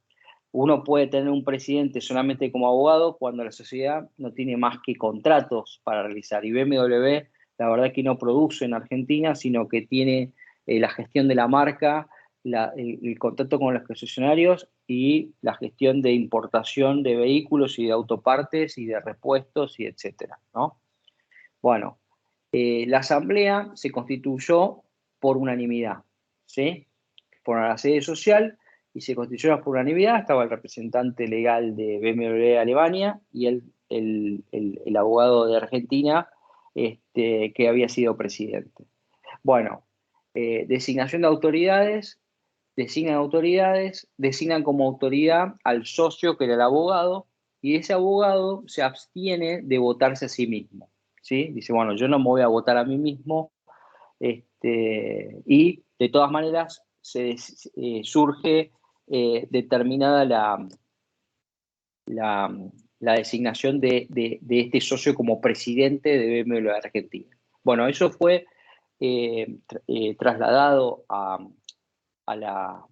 Uno puede tener un presidente solamente como abogado cuando la sociedad no tiene más que contratos para realizar. Y BMW, la verdad que no produce en Argentina, sino que tiene la gestión de la marca, el contrato con los concesionarios y la gestión de importación de vehículos y de autopartes y de repuestos y etcétera, ¿no? Bueno, la asamblea se constituyó por unanimidad, ¿sí? Por la sede social y se constituyó por unanimidad. Estaba el representante legal de BMW Alemania y el abogado de Argentina que había sido presidente. Bueno, designación de autoridades, designan como autoridad al socio que era el abogado y ese abogado se abstiene de votarse a sí mismo, ¿sí? Dice, bueno, yo no me voy a votar a mí mismo y de todas maneras surge determinada la designación de este socio como presidente de BMW Argentina. Bueno, eso fue trasladado a la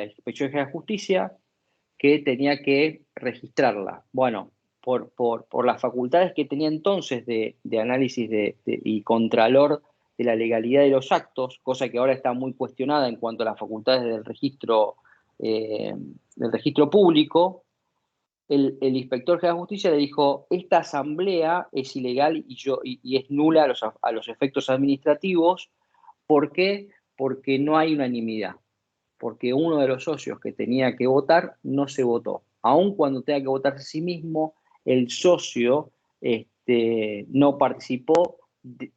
Inspección General de Justicia, que tenía que registrarla. Bueno, por las facultades que tenía entonces de análisis y contralor de la legalidad de los actos, cosa que ahora está muy cuestionada en cuanto a las facultades del registro público, el inspector general de justicia le dijo, esta asamblea es ilegal y es nula a los efectos administrativos. ¿Por qué? Porque no hay unanimidad, porque uno de los socios que tenía que votar no se votó. Aun cuando tenga que votarse a sí mismo, el socio no participó,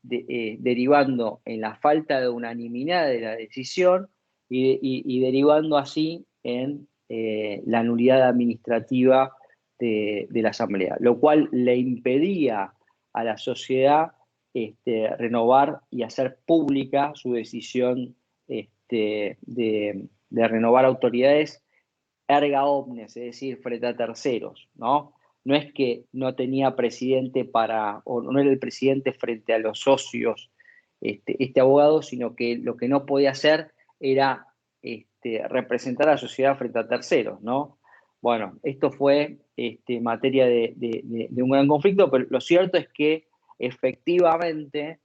derivando en la falta de unanimidad de la decisión y derivando así en la nulidad administrativa de la Asamblea, lo cual le impedía a la sociedad renovar y hacer pública su decisión de renovar autoridades erga omnes, es decir, frente a terceros, ¿no? No es que no tenía presidente o no era el presidente frente a los socios este abogado, sino que lo que no podía hacer era representar a la sociedad frente a terceros, ¿no? Bueno, esto fue materia de un gran conflicto, pero lo cierto es que efectivamente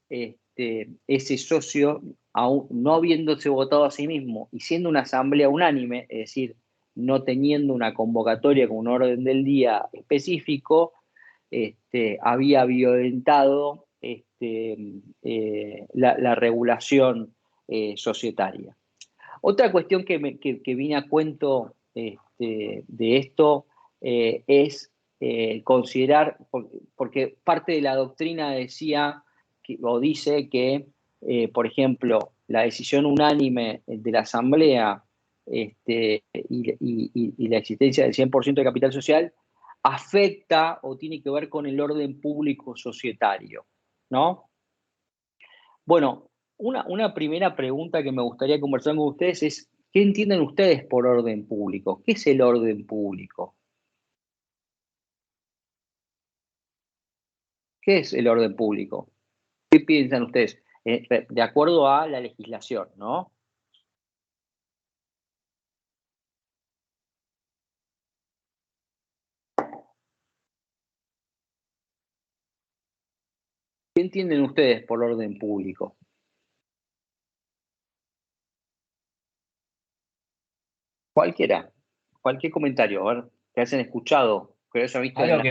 ese socio, aún no habiéndose votado a sí mismo y siendo una asamblea unánime, es decir, no teniendo una convocatoria con un orden del día específico, había violentado la regulación societaria. Otra cuestión que viene a cuento de esto es considerar, porque parte de la doctrina decía o dice que, por ejemplo, la decisión unánime de la Asamblea y la existencia del 100% de capital social afecta o tiene que ver con el orden público societario, ¿no? Bueno, una primera pregunta que me gustaría conversar con ustedes es, ¿qué entienden ustedes por orden público? ¿Qué es el orden público? ¿Qué es el orden público? ¿Qué piensan ustedes? De acuerdo a la legislación, ¿no? ¿Qué entienden ustedes por orden público? Cualquier comentario, a ver, que hayan escuchado, que hayan visto. Algo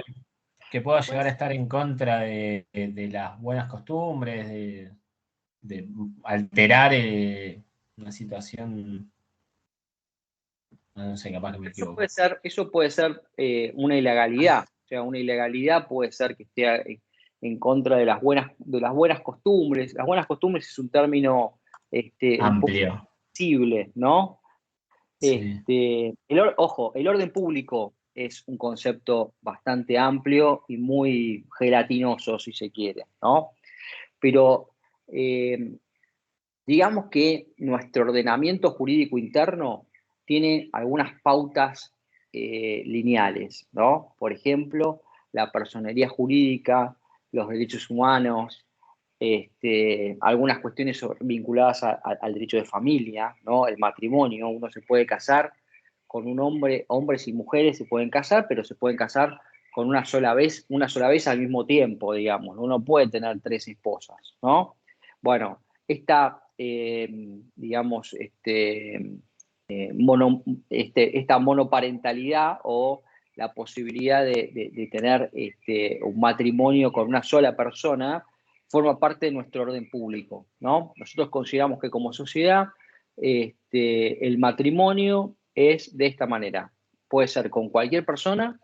que pueda llegar a estar en contra de las buenas costumbres, de alterar una situación, no sé, capaz que me equivoco. Eso puede ser una ilegalidad, o sea, una ilegalidad puede ser que esté en contra de las buenas costumbres. Las buenas costumbres es un término amplio, un poco sensible, ¿no? Sí. Ojo, el orden público es un concepto bastante amplio y muy gelatinoso, si se quiere, ¿no? Pero digamos que nuestro ordenamiento jurídico interno tiene algunas pautas lineales, ¿no? Por ejemplo, la personería jurídica, los derechos humanos, algunas cuestiones vinculadas al derecho de familia, ¿no? El matrimonio, uno se puede casar con un hombre, hombres y mujeres se pueden casar, pero se pueden casar con una sola vez al mismo tiempo, digamos. Uno puede tener 3 esposas, ¿no? Bueno, esta, digamos, esta monoparentalidad o la posibilidad de tener un matrimonio con una sola persona forma parte de nuestro orden público, ¿no? Nosotros consideramos que como sociedad el matrimonio es de esta manera. Puede ser con cualquier persona,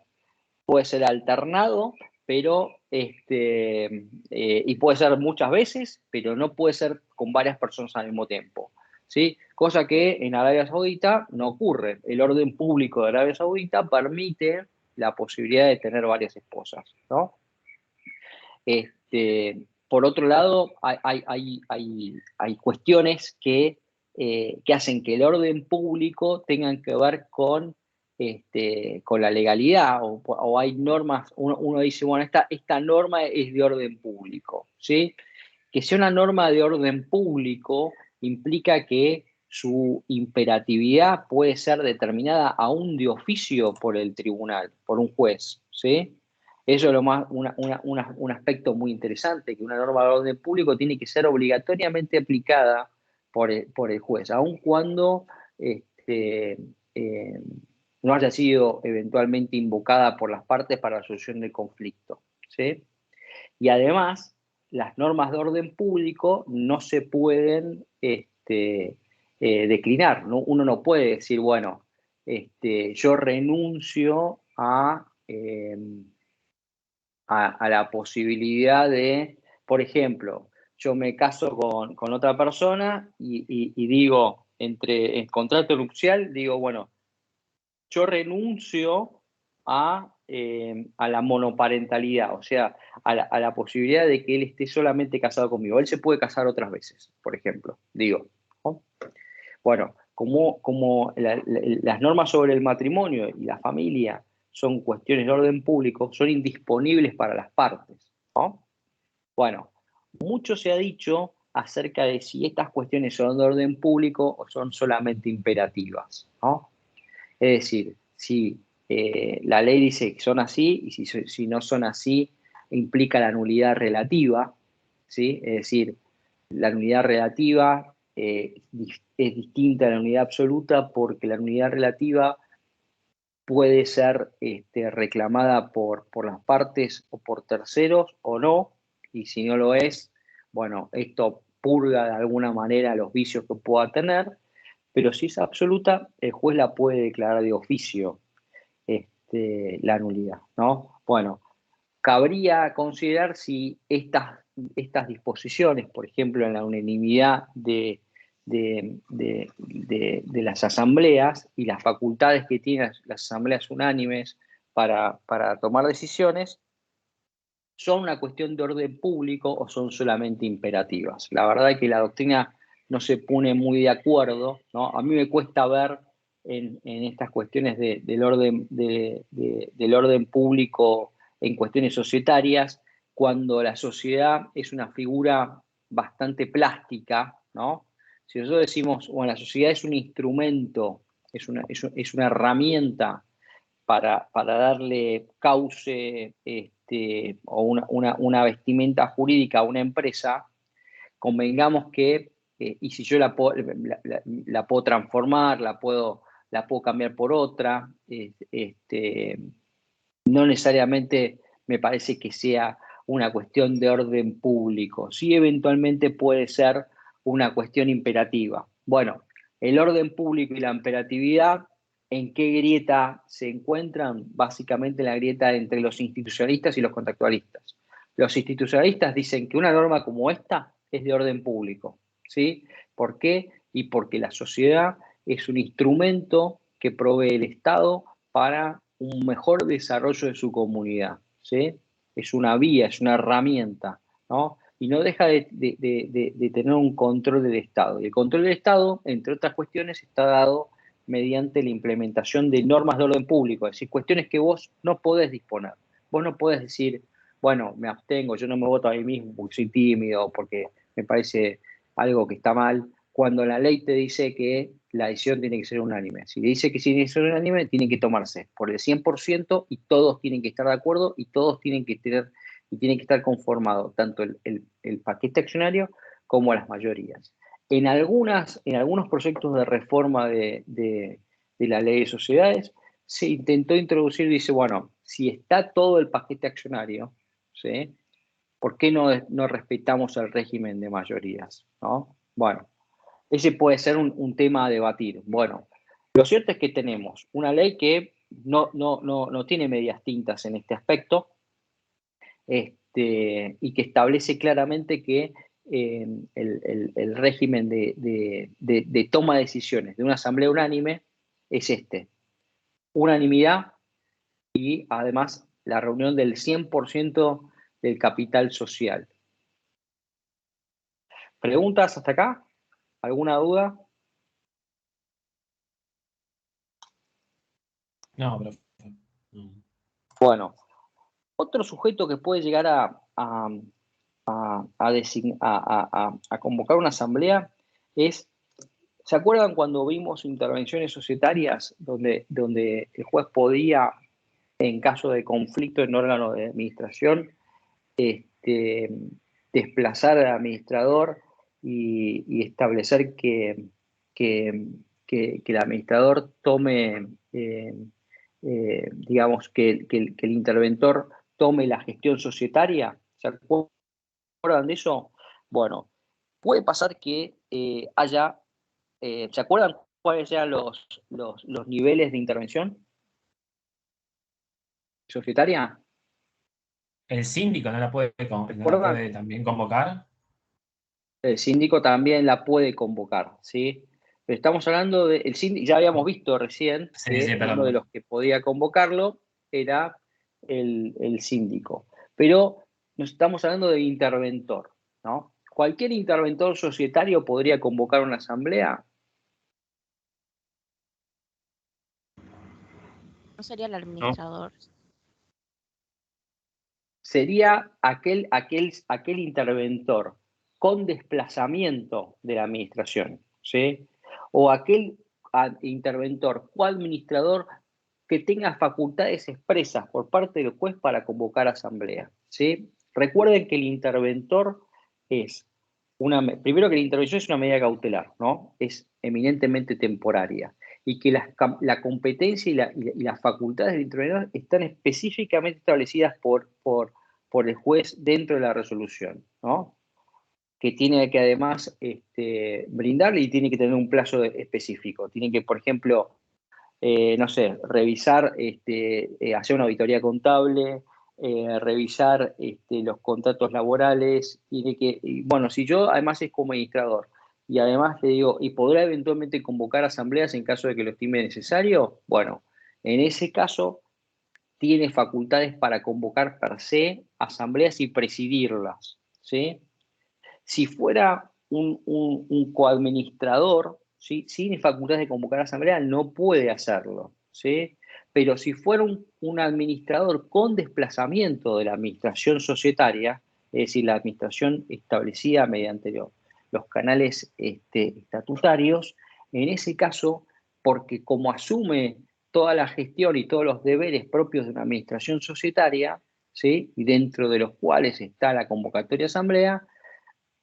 puede ser alternado, pero y puede ser muchas veces, pero no puede ser con varias personas al mismo tiempo, ¿sí? Cosa que en Arabia Saudita no ocurre. El orden público de Arabia Saudita permite la posibilidad de tener varias esposas, ¿no? Por otro lado, hay cuestiones que hacen que el orden público tenga que ver con la legalidad o hay normas, uno dice, bueno, esta norma es de orden público, ¿sí? Que sea una norma de orden público implica que su imperatividad puede ser determinada aún de oficio por el tribunal, por un juez, ¿sí? Eso es un aspecto muy interesante, que una norma de orden público tiene que ser obligatoriamente aplicada por el juez, aun cuando no haya sido eventualmente invocada por las partes para la solución del conflicto, ¿sí? Y además, las normas de orden público no se pueden declinar, ¿no? Uno no puede decir, bueno, yo renuncio a la posibilidad de, por ejemplo, yo me caso con otra persona y digo, en contrato nupcial, digo, bueno, yo renuncio a la monoparentalidad, o sea, a la posibilidad de que él esté solamente casado conmigo. Él se puede casar otras veces, por ejemplo, digo, ¿no? Bueno, como las normas sobre el matrimonio y la familia son cuestiones de orden público, son indisponibles para las partes, ¿no? Bueno, mucho se ha dicho acerca de si estas cuestiones son de orden público o son solamente imperativas, ¿no? Es decir, si la ley dice que son así y si no son así, implica la nulidad relativa, ¿sí? Es decir, la nulidad relativa es distinta a la nulidad absoluta porque la nulidad relativa puede ser reclamada por las partes o por terceros o no, y si no lo es, bueno, esto purga de alguna manera los vicios que pueda tener, pero si es absoluta, el juez la puede declarar de oficio, la nulidad, ¿no? Bueno, cabría considerar si estas disposiciones, por ejemplo, en la unanimidad de las asambleas y las facultades que tienen las asambleas unánimes para tomar decisiones, son una cuestión de orden público o son solamente imperativas. La verdad es que la doctrina no se pone muy de acuerdo, ¿no? A mí me cuesta ver en estas cuestiones del orden público en cuestiones societarias, cuando la sociedad es una figura bastante plástica, ¿no? Si nosotros decimos, bueno, la sociedad es un instrumento, es una herramienta para darle cauce o una vestimenta jurídica a una empresa, convengamos que, y si yo la puedo transformar, la puedo cambiar por otra, no necesariamente me parece que sea una cuestión de orden público. Sí, eventualmente puede ser una cuestión imperativa. Bueno, el orden público y la imperatividad, ¿en qué grieta se encuentran? Básicamente en la grieta entre los institucionalistas y los contractualistas. Los institucionalistas dicen que una norma como esta es de orden público, ¿sí? ¿Por qué? Y porque la sociedad es un instrumento que provee el Estado para un mejor desarrollo de su comunidad, ¿sí? Es una vía, es una herramienta, ¿no? Y no deja de tener un control del Estado. Y el control del Estado, entre otras cuestiones, está dado mediante la implementación de normas de orden público, es decir, cuestiones que vos no podés disponer. Vos no podés decir, bueno, me abstengo, yo no me voto a mí mismo porque soy tímido, porque me parece algo que está mal, cuando la ley te dice que la decisión tiene que ser unánime. Si le dice que tiene que ser unánime, tiene que tomarse por el 100% y todos tienen que estar de acuerdo y todos tienen que estar conformados, tanto el paquete accionario como las mayorías. En algunos proyectos de reforma de la ley de sociedades se intentó introducir, dice, bueno, si está todo el paquete accionario, ¿sí? ¿Por qué no respetamos el régimen de mayorías, ¿no? Bueno, ese puede ser un tema a debatir. Bueno, lo cierto es que tenemos una ley que no tiene medias tintas en este aspecto, y que establece claramente que el régimen de toma de decisiones de una asamblea unánime es unanimidad y además la reunión del 100% del capital social. ¿Preguntas hasta acá? ¿Alguna duda? No, profe. Bueno, otro sujeto que puede llegar a convocar una asamblea es, ¿se acuerdan cuando vimos intervenciones societarias donde el juez podía, en caso de conflicto en órgano de administración, desplazar al administrador y establecer que el administrador tome digamos, que el interventor tome la gestión societaria. ¿Se acuerdan de eso? Bueno, puede pasar que haya, ¿se acuerdan cuáles eran los niveles de intervención societaria? ¿El síndico no la puede también convocar? El síndico también la puede convocar, ¿sí? Pero estamos hablando del síndico, ya habíamos visto recién que uno de los que podía convocarlo era el síndico. Pero nos estamos hablando de interventor, ¿no? ¿Cualquier interventor societario podría convocar una asamblea? ¿No sería el administrador? Sería aquel interventor con desplazamiento de la administración, ¿sí? O aquel interventor o administrador que tenga facultades expresas por parte del juez para convocar asamblea, ¿sí? Recuerden que el interventor es primero que la intervención es una medida cautelar, ¿no? Es eminentemente temporaria y que la competencia y las facultades del interventor están específicamente establecidas por el juez dentro de la resolución, ¿no? Que tiene que además brindarle y tiene que tener un plazo específico. Tiene que, por ejemplo, no sé, revisar, hacer una auditoría contable, revisar los contratos laborales, bueno, si yo además es como administrador, y además le digo, y podrá eventualmente convocar asambleas en caso de que lo estime necesario, bueno, en ese caso tiene facultades para convocar per se asambleas y presidirlas, ¿sí? Si fuera un coadministrador, ¿sí? Sin facultades de convocar asamblea, no puede hacerlo, ¿sí? Pero si fuera un administrador con desplazamiento de la administración societaria, es decir, la administración establecida mediante los canales estatutarios, en ese caso, porque como asume toda la gestión y todos los deberes propios de una administración societaria, ¿sí? Y dentro de los cuales está la convocatoria de asamblea,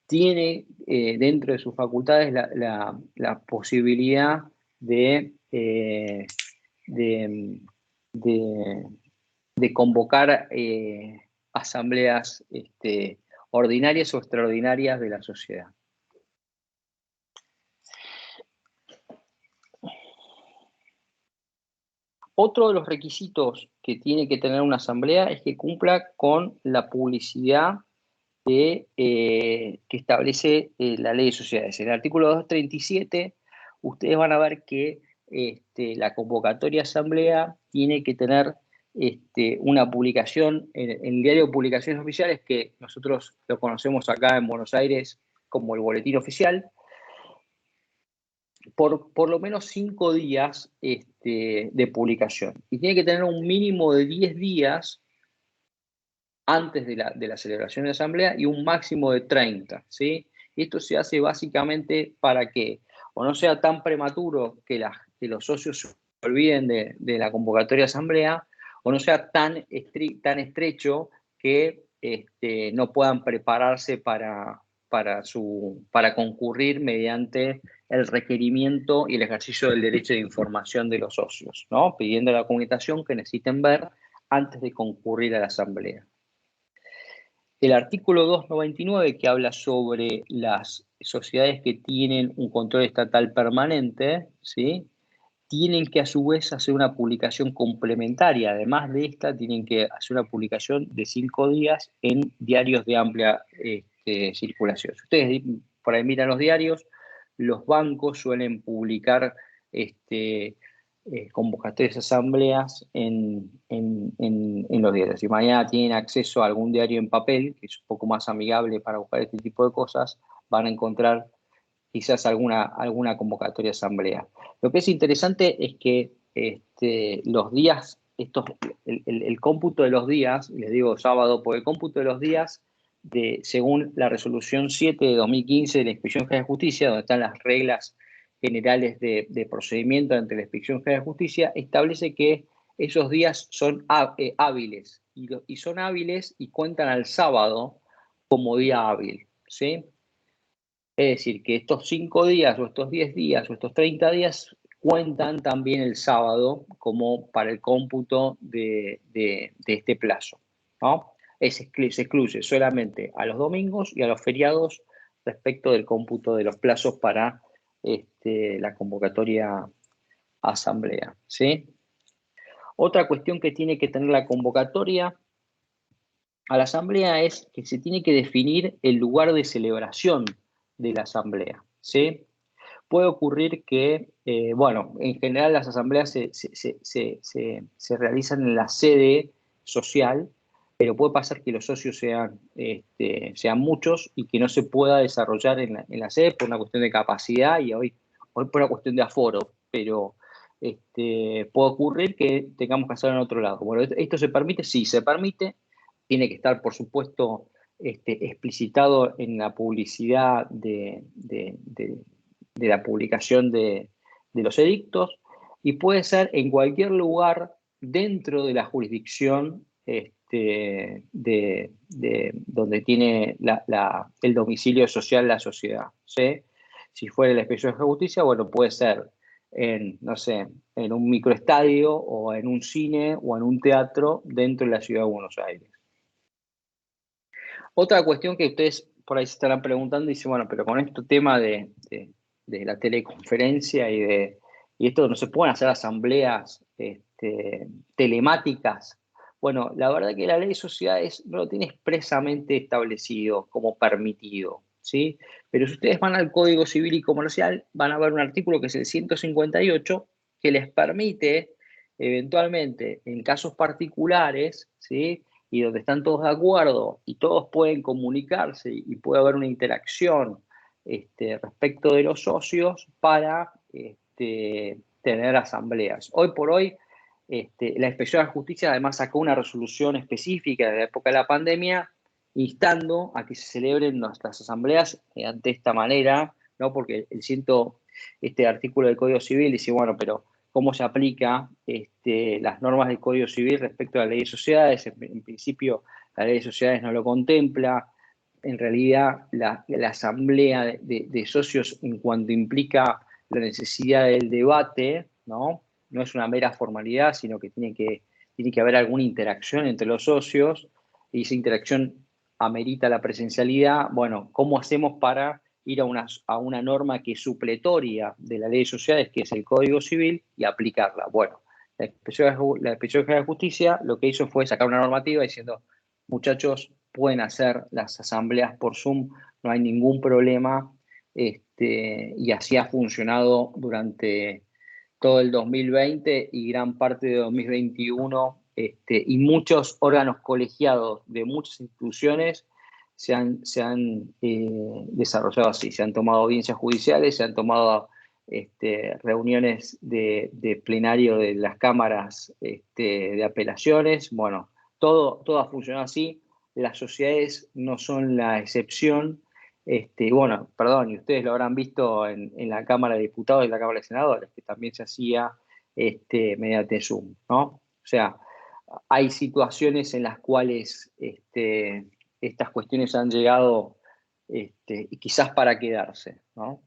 tiene dentro de sus facultades la posibilidad de convocar asambleas ordinarias o extraordinarias de la sociedad. Otro de los requisitos que tiene que tener una asamblea es que cumpla con la publicidad que establece la ley de sociedades. En el artículo 237, ustedes van a ver que la convocatoria asamblea tiene que tener una publicación en el diario de publicaciones oficiales, que nosotros lo conocemos acá en Buenos Aires como el boletín oficial, por lo menos 5 días de publicación. Y tiene que tener un mínimo de 10 días antes de la celebración de la asamblea y un máximo de 30, ¿sí? Esto se hace básicamente para que o no sea tan prematuro que los socios se olviden de la convocatoria de asamblea, o no sea tan estrecho que no puedan prepararse para concurrir mediante el requerimiento y el ejercicio del derecho de información de los socios, ¿no? Pidiendo la comunicación que necesiten ver antes de concurrir a la asamblea. El artículo 299, que habla sobre las sociedades que tienen un control estatal permanente, ¿sí? Tienen que a su vez hacer una publicación complementaria. Además de esta, tienen que hacer una publicación de 5 días en diarios de amplia circulación. Si ustedes por ahí miran los diarios, los bancos suelen publicar convocatorias de asambleas en los diarios. Si mañana tienen acceso a algún diario en papel, que es un poco más amigable para buscar este tipo de cosas, van a encontrar quizás alguna convocatoria de asamblea. Lo que es interesante es que los días, el cómputo de los días, les digo sábado, porque el cómputo de los días, según la resolución 7 de 2015 de la Inspección General de Justicia, donde están las reglas generales de procedimiento ante la Inspección General de Justicia, establece que esos días son hábiles, y son hábiles y cuentan al sábado como día hábil, ¿sí? Es decir, que estos 5 días, o estos 10 días, o estos 30 días cuentan también el sábado como para el cómputo de este plazo, ¿no? Se excluye solamente a los domingos y a los feriados respecto del cómputo de los plazos para la convocatoria a asamblea, ¿sí? Otra cuestión que tiene que tener la convocatoria a la asamblea es que se tiene que definir el lugar de celebración de la asamblea, ¿sí? Puede ocurrir que, bueno, en general las asambleas se realizan en la sede social, pero puede pasar que los socios sean muchos y que no se pueda desarrollar en la sede por una cuestión de capacidad y hoy por una cuestión de aforo, pero puede ocurrir que tengamos que hacerlo en otro lado. Bueno, ¿esto se permite? Sí, se permite. Tiene que estar, por supuesto, explicitado en la publicidad de la publicación de los edictos, y puede ser en cualquier lugar dentro de la jurisdicción donde tiene el domicilio social la sociedad, ¿sí? Si fuera el Expreso de Justicia, bueno, puede ser en, no sé, en un microestadio o en un cine o en un teatro dentro de la ciudad de Buenos Aires. Otra cuestión que ustedes por ahí se estarán preguntando, dice, bueno, pero con este tema de la teleconferencia y esto, no se pueden hacer asambleas telemáticas. Bueno, la verdad que la ley de sociedades no lo tiene expresamente establecido como permitido, ¿sí? Pero si ustedes van al Código Civil y Comercial, van a ver un artículo que es el 158, que les permite, eventualmente, en casos particulares, ¿sí?, y donde están todos de acuerdo y todos pueden comunicarse y puede haber una interacción respecto de los socios para tener asambleas. Hoy por hoy, la Inspección de Justicia además sacó una resolución específica de la época de la pandemia instando a que se celebren nuestras asambleas ante esta manera, ¿no? Porque este artículo del Código Civil dice, bueno, pero ¿cómo se aplica las normas del Código Civil respecto a la ley de sociedades? En principio, la ley de sociedades no lo contempla. En realidad, la asamblea de socios, en cuanto implica la necesidad del debate, ¿no? No es una mera formalidad, sino que tiene que haber alguna interacción entre los socios, y esa interacción amerita la presencialidad. Bueno, ¿cómo hacemos para ir a una norma que es supletoria de la ley de sociedades, que es el Código Civil, y aplicarla? Bueno, la Inspección General de Justicia lo que hizo fue sacar una normativa diciendo, muchachos, pueden hacer las asambleas por Zoom, no hay ningún problema, y así ha funcionado durante todo el 2020 y gran parte de 2021, y muchos órganos colegiados de muchas instituciones se han desarrollado así, se han tomado audiencias judiciales, se han tomado reuniones de plenario de las cámaras de apelaciones. Bueno, todo ha funcionado así. Las sociedades no son la excepción. Bueno, perdón, y ustedes lo habrán visto en la Cámara de Diputados y en la Cámara de Senadores, que también se hacía mediante Zoom, ¿no? O sea, hay situaciones en las cuales estas cuestiones han llegado y quizás para quedarse, ¿no?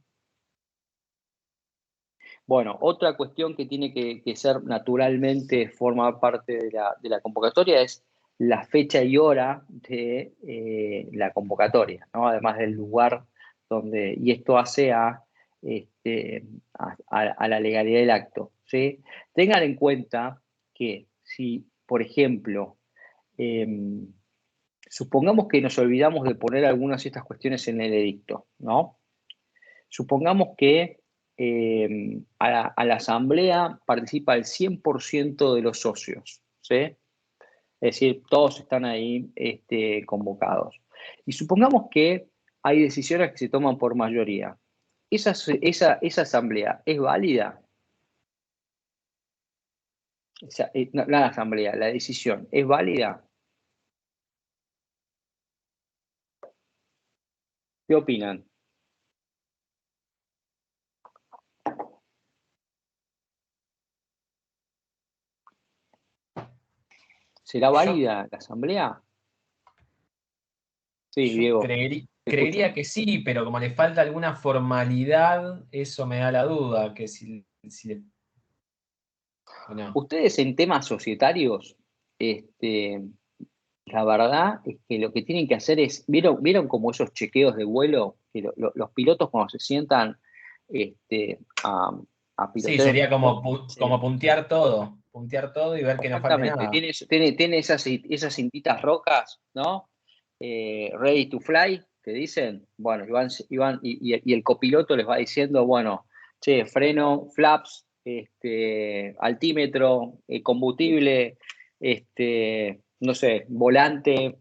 Bueno, otra cuestión que tiene que ser naturalmente, forma parte de la convocatoria, es la fecha y hora de la convocatoria, ¿no? Además del lugar donde, y esto hace a la legalidad del acto, ¿sí? Tengan en cuenta que si, por ejemplo, supongamos que nos olvidamos de poner algunas de estas cuestiones en el edicto, ¿no? Supongamos que a la asamblea participa el 100% de los socios, ¿sí? Es decir, todos están ahí convocados. Y supongamos que hay decisiones que se toman por mayoría. ¿Esa asamblea es válida? No, la asamblea, la decisión, ¿es válida? ¿Qué opinan? ¿Será válida la asamblea? Sí, yo Diego. Creería que sí, pero como le falta alguna formalidad, eso me da la duda, que si No. Ustedes en temas societarios, la verdad es que lo que tienen que hacer es, ¿vieron como esos chequeos de vuelo? Que los pilotos cuando se sientan a pilotar. Sí, sería como puntear todo y ver que no falte nada. Tiene esas cintitas rojas, ¿no? Ready to fly, que dicen. Bueno, y el copiloto les va diciendo, bueno, che, freno, flaps, altímetro, combustible, no sé, volante,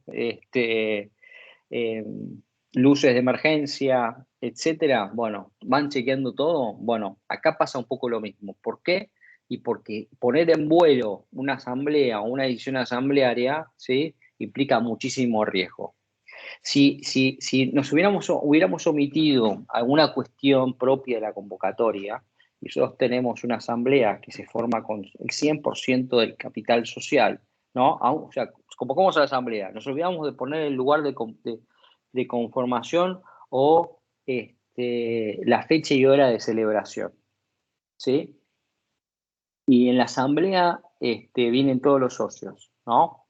luces de emergencia, etcétera. Bueno, van chequeando todo. Bueno, acá pasa un poco lo mismo. ¿Por qué? Y porque poner en vuelo una asamblea o una decisión asamblearia, ¿sí?, implica muchísimo riesgo. Si nos hubiéramos omitido alguna cuestión propia de la convocatoria, y nosotros tenemos una asamblea que se forma con el 100% del capital social, ¿no? O sea, convocamos a la asamblea, nos olvidamos de poner el lugar de conformación o la fecha y hora de celebración, ¿sí? Y en la asamblea vienen todos los socios, ¿no?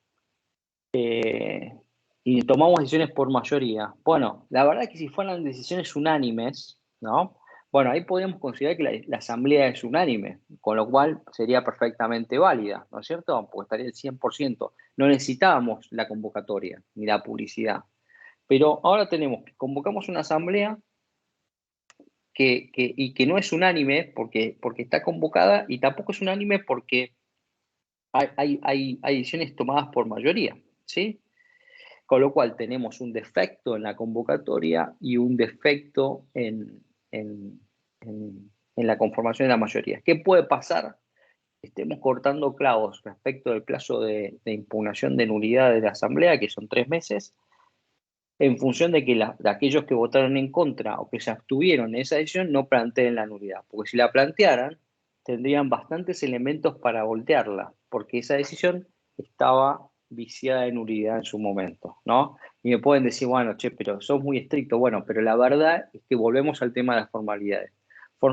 Y tomamos decisiones por mayoría. Bueno, la verdad es que si fueran decisiones unánimes, ¿no? Bueno, ahí podríamos considerar que la asamblea es unánime, con lo cual sería perfectamente válida, ¿no es cierto? Porque estaría el 100%. No necesitábamos la convocatoria ni la publicidad. Pero ahora convocamos una asamblea y que no es unánime porque está convocada, y tampoco es unánime porque hay decisiones tomadas por mayoría, ¿sí? Con lo cual tenemos un defecto en la convocatoria y un defecto en la conformación de la mayoría. ¿Qué puede pasar? Estemos cortando clavos respecto del plazo de impugnación de nulidad de la Asamblea, que son 3 meses, en función de que de aquellos que votaron en contra o que se abstuvieron en esa decisión no planteen la nulidad. Porque si la plantearan, tendrían bastantes elementos para voltearla, porque esa decisión estaba viciada de nulidad en su momento, ¿no? Y me pueden decir, bueno, che, pero sos muy estricto. Bueno, pero la verdad es que volvemos al tema de las formalidades.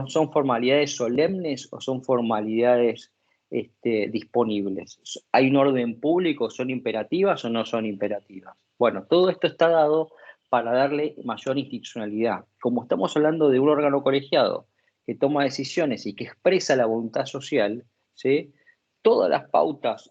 ¿Son formalidades solemnes o son formalidades disponibles? ¿Hay un orden público? ¿Son imperativas o no son imperativas? Bueno, todo esto está dado para darle mayor institucionalidad. Como estamos hablando de un órgano colegiado que toma decisiones y que expresa la voluntad social, ¿sí?, todas las pautas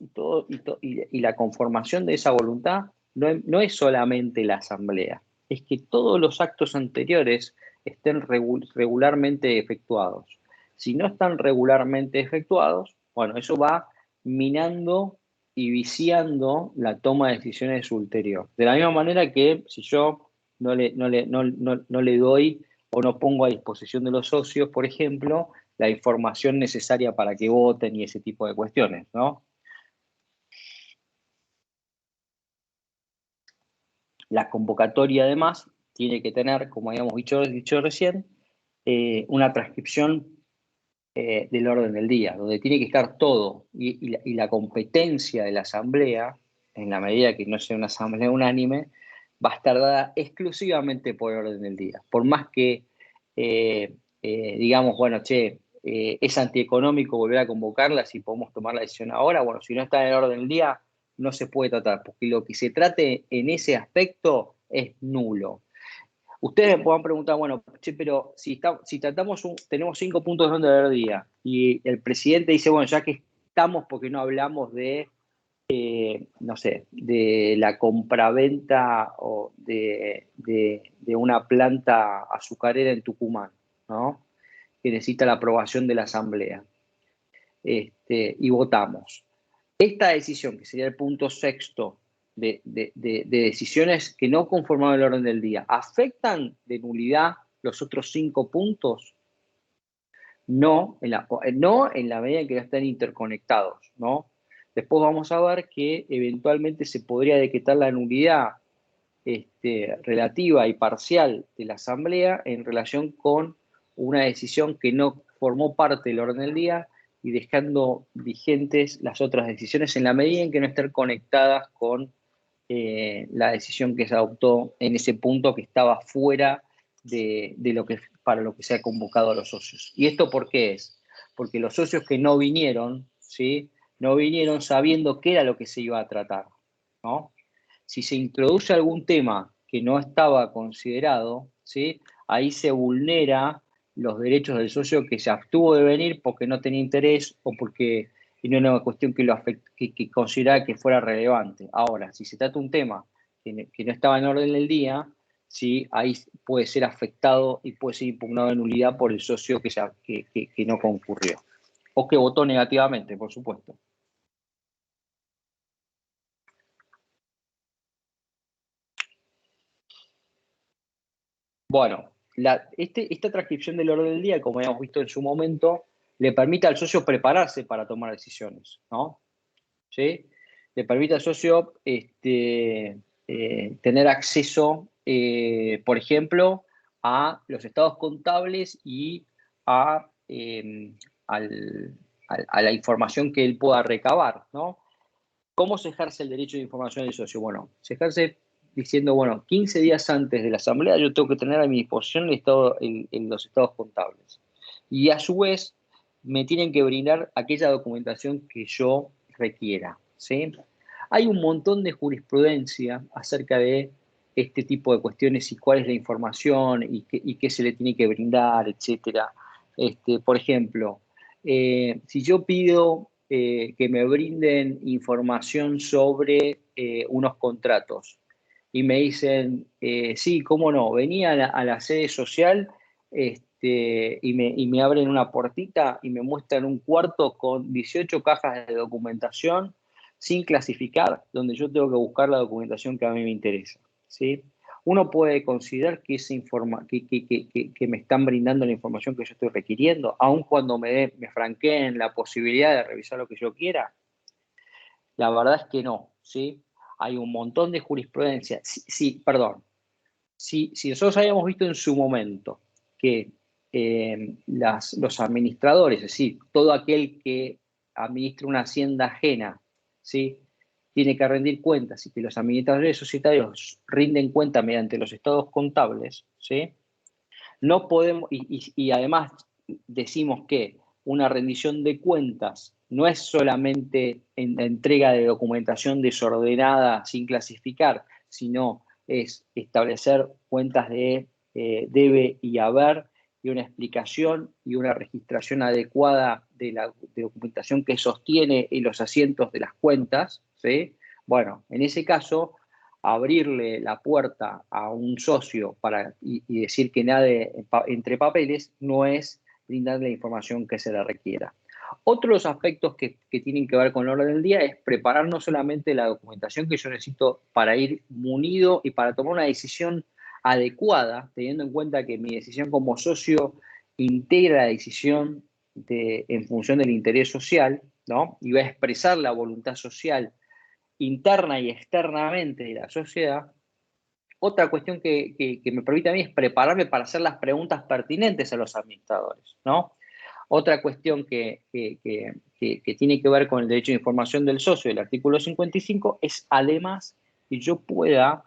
y la conformación de esa voluntad no es solamente la asamblea, es que todos los actos anteriores estén regularmente efectuados. Si no están regularmente efectuados, bueno, eso va minando y viciando la toma de decisiones ulterior. De la misma manera que si yo no le doy o no pongo a disposición de los socios, por ejemplo, la información necesaria para que voten y ese tipo de cuestiones, ¿no? La convocatoria, además, tiene que tener, como habíamos dicho recién, una transcripción del orden del día, donde tiene que estar todo, y la competencia de la asamblea, en la medida que no sea una asamblea unánime, va a estar dada exclusivamente por el orden del día. Por más que digamos, bueno, che, es antieconómico volver a convocarla si podemos tomar la decisión ahora, bueno, si no está en el orden del día, no se puede tratar, porque lo que se trate en ese aspecto es nulo. Ustedes me puedan preguntar, bueno, che, pero si tenemos 5 puntos de orden del día y el presidente dice, bueno, ya que estamos, porque no hablamos de, no sé, de la compraventa o de una planta azucarera en Tucumán, ¿no?, que necesita la aprobación de la asamblea, y votamos. Esta decisión, que sería el punto sexto de decisiones que no conformaban el orden del día, ¿afectan de nulidad los otros 5 puntos? No, en la medida en que no están interconectados, ¿no? Después vamos a ver que eventualmente se podría decretar la nulidad relativa y parcial de la asamblea en relación con una decisión que no formó parte del orden del día, y dejando vigentes las otras decisiones en la medida en que no estén conectadas con la decisión que se adoptó en ese punto que estaba fuera para lo que se ha convocado a los socios. ¿Y esto por qué es? porque los socios que no vinieron, ¿sí? No vinieron sabiendo qué era lo que se iba a tratar, ¿no? Si se introduce algún tema que no estaba considerado, ¿sí? Ahí se vulnera los derechos del socio que se abstuvo de venir porque no tenía interés o porque no era una cuestión que consideraba que fuera relevante. Ahora, si se trata de un tema que no estaba en orden del día, ¿sí? Ahí puede ser afectado y puede ser impugnado en nulidad por el socio que no concurrió o que votó negativamente, por supuesto. Bueno, esta transcripción del orden del día, como habíamos visto en su momento, le permite al socio prepararse para tomar decisiones, ¿no? ¿Sí? Le permite al socio tener acceso, por ejemplo, a los estados contables y a la información que él pueda recabar, ¿no? ¿Cómo se ejerce el derecho de información del socio? Bueno, se ejerce diciendo, bueno, 15 días antes de la asamblea yo tengo que tener a mi disposición los estados contables. Y a su vez me tienen que brindar aquella documentación que yo requiera, ¿sí? Hay un montón de jurisprudencia acerca de este tipo de cuestiones y cuál es la información y qué se le tiene que brindar, etcétera. Por ejemplo, si yo pido que me brinden información sobre unos contratos y me dicen, sí, cómo no, venía a la sede social y me abren una puertita y me muestran un cuarto con 18 cajas de documentación sin clasificar, donde yo tengo que buscar la documentación que a mí me interesa, ¿sí? Uno puede considerar que me están brindando la información que yo estoy requiriendo, aun cuando me franqueen la posibilidad de revisar lo que yo quiera. La verdad es que no, ¿sí? Hay un montón de jurisprudencia. Perdón. Si nosotros habíamos visto en su momento que los administradores, es decir, todo aquel que administra una hacienda ajena, ¿sí? Tiene que rendir cuentas y que los administradores societarios rinden cuenta mediante los estados contables, ¿sí? No podemos, y además decimos que una rendición de cuentas no es solamente en la entrega de documentación desordenada sin clasificar, sino es establecer cuentas de debe y haber y una explicación y una registración adecuada de la documentación que sostiene y los asientos de las cuentas, ¿sí? Bueno, en ese caso, abrirle la puerta a un socio y decir que nade entre papeles no es brindarle la información que se le requiera. Otros aspectos que tienen que ver con el orden del día es preparar no solamente la documentación que yo necesito para ir munido y para tomar una decisión adecuada, teniendo en cuenta que mi decisión como socio integra la decisión en función del interés social, ¿no? Y va a expresar la voluntad social interna y externamente de la sociedad. Otra cuestión que me permite a mí es prepararme para hacer las preguntas pertinentes a los administradores, ¿no? Otra cuestión que tiene que ver con el derecho de información del socio del artículo 55 es además que yo pueda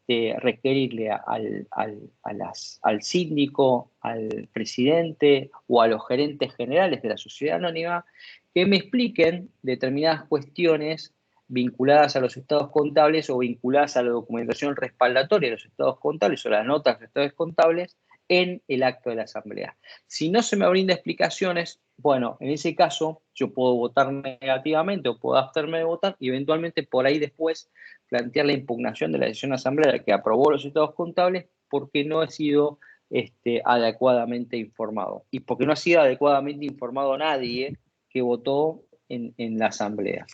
requerirle al síndico, al presidente o a los gerentes generales de la sociedad anónima que me expliquen determinadas cuestiones vinculadas a los estados contables o vinculadas a la documentación respaldatoria de los estados contables o las notas de estados contables en el acto de la asamblea. Si no se me brinda explicaciones, bueno, en ese caso yo puedo votar negativamente o puedo abstenerme de votar y eventualmente por ahí después plantear la impugnación de la decisión asamblearia que aprobó los estados contables porque no he sido adecuadamente informado. Y porque no ha sido adecuadamente informado nadie que votó en la asamblea.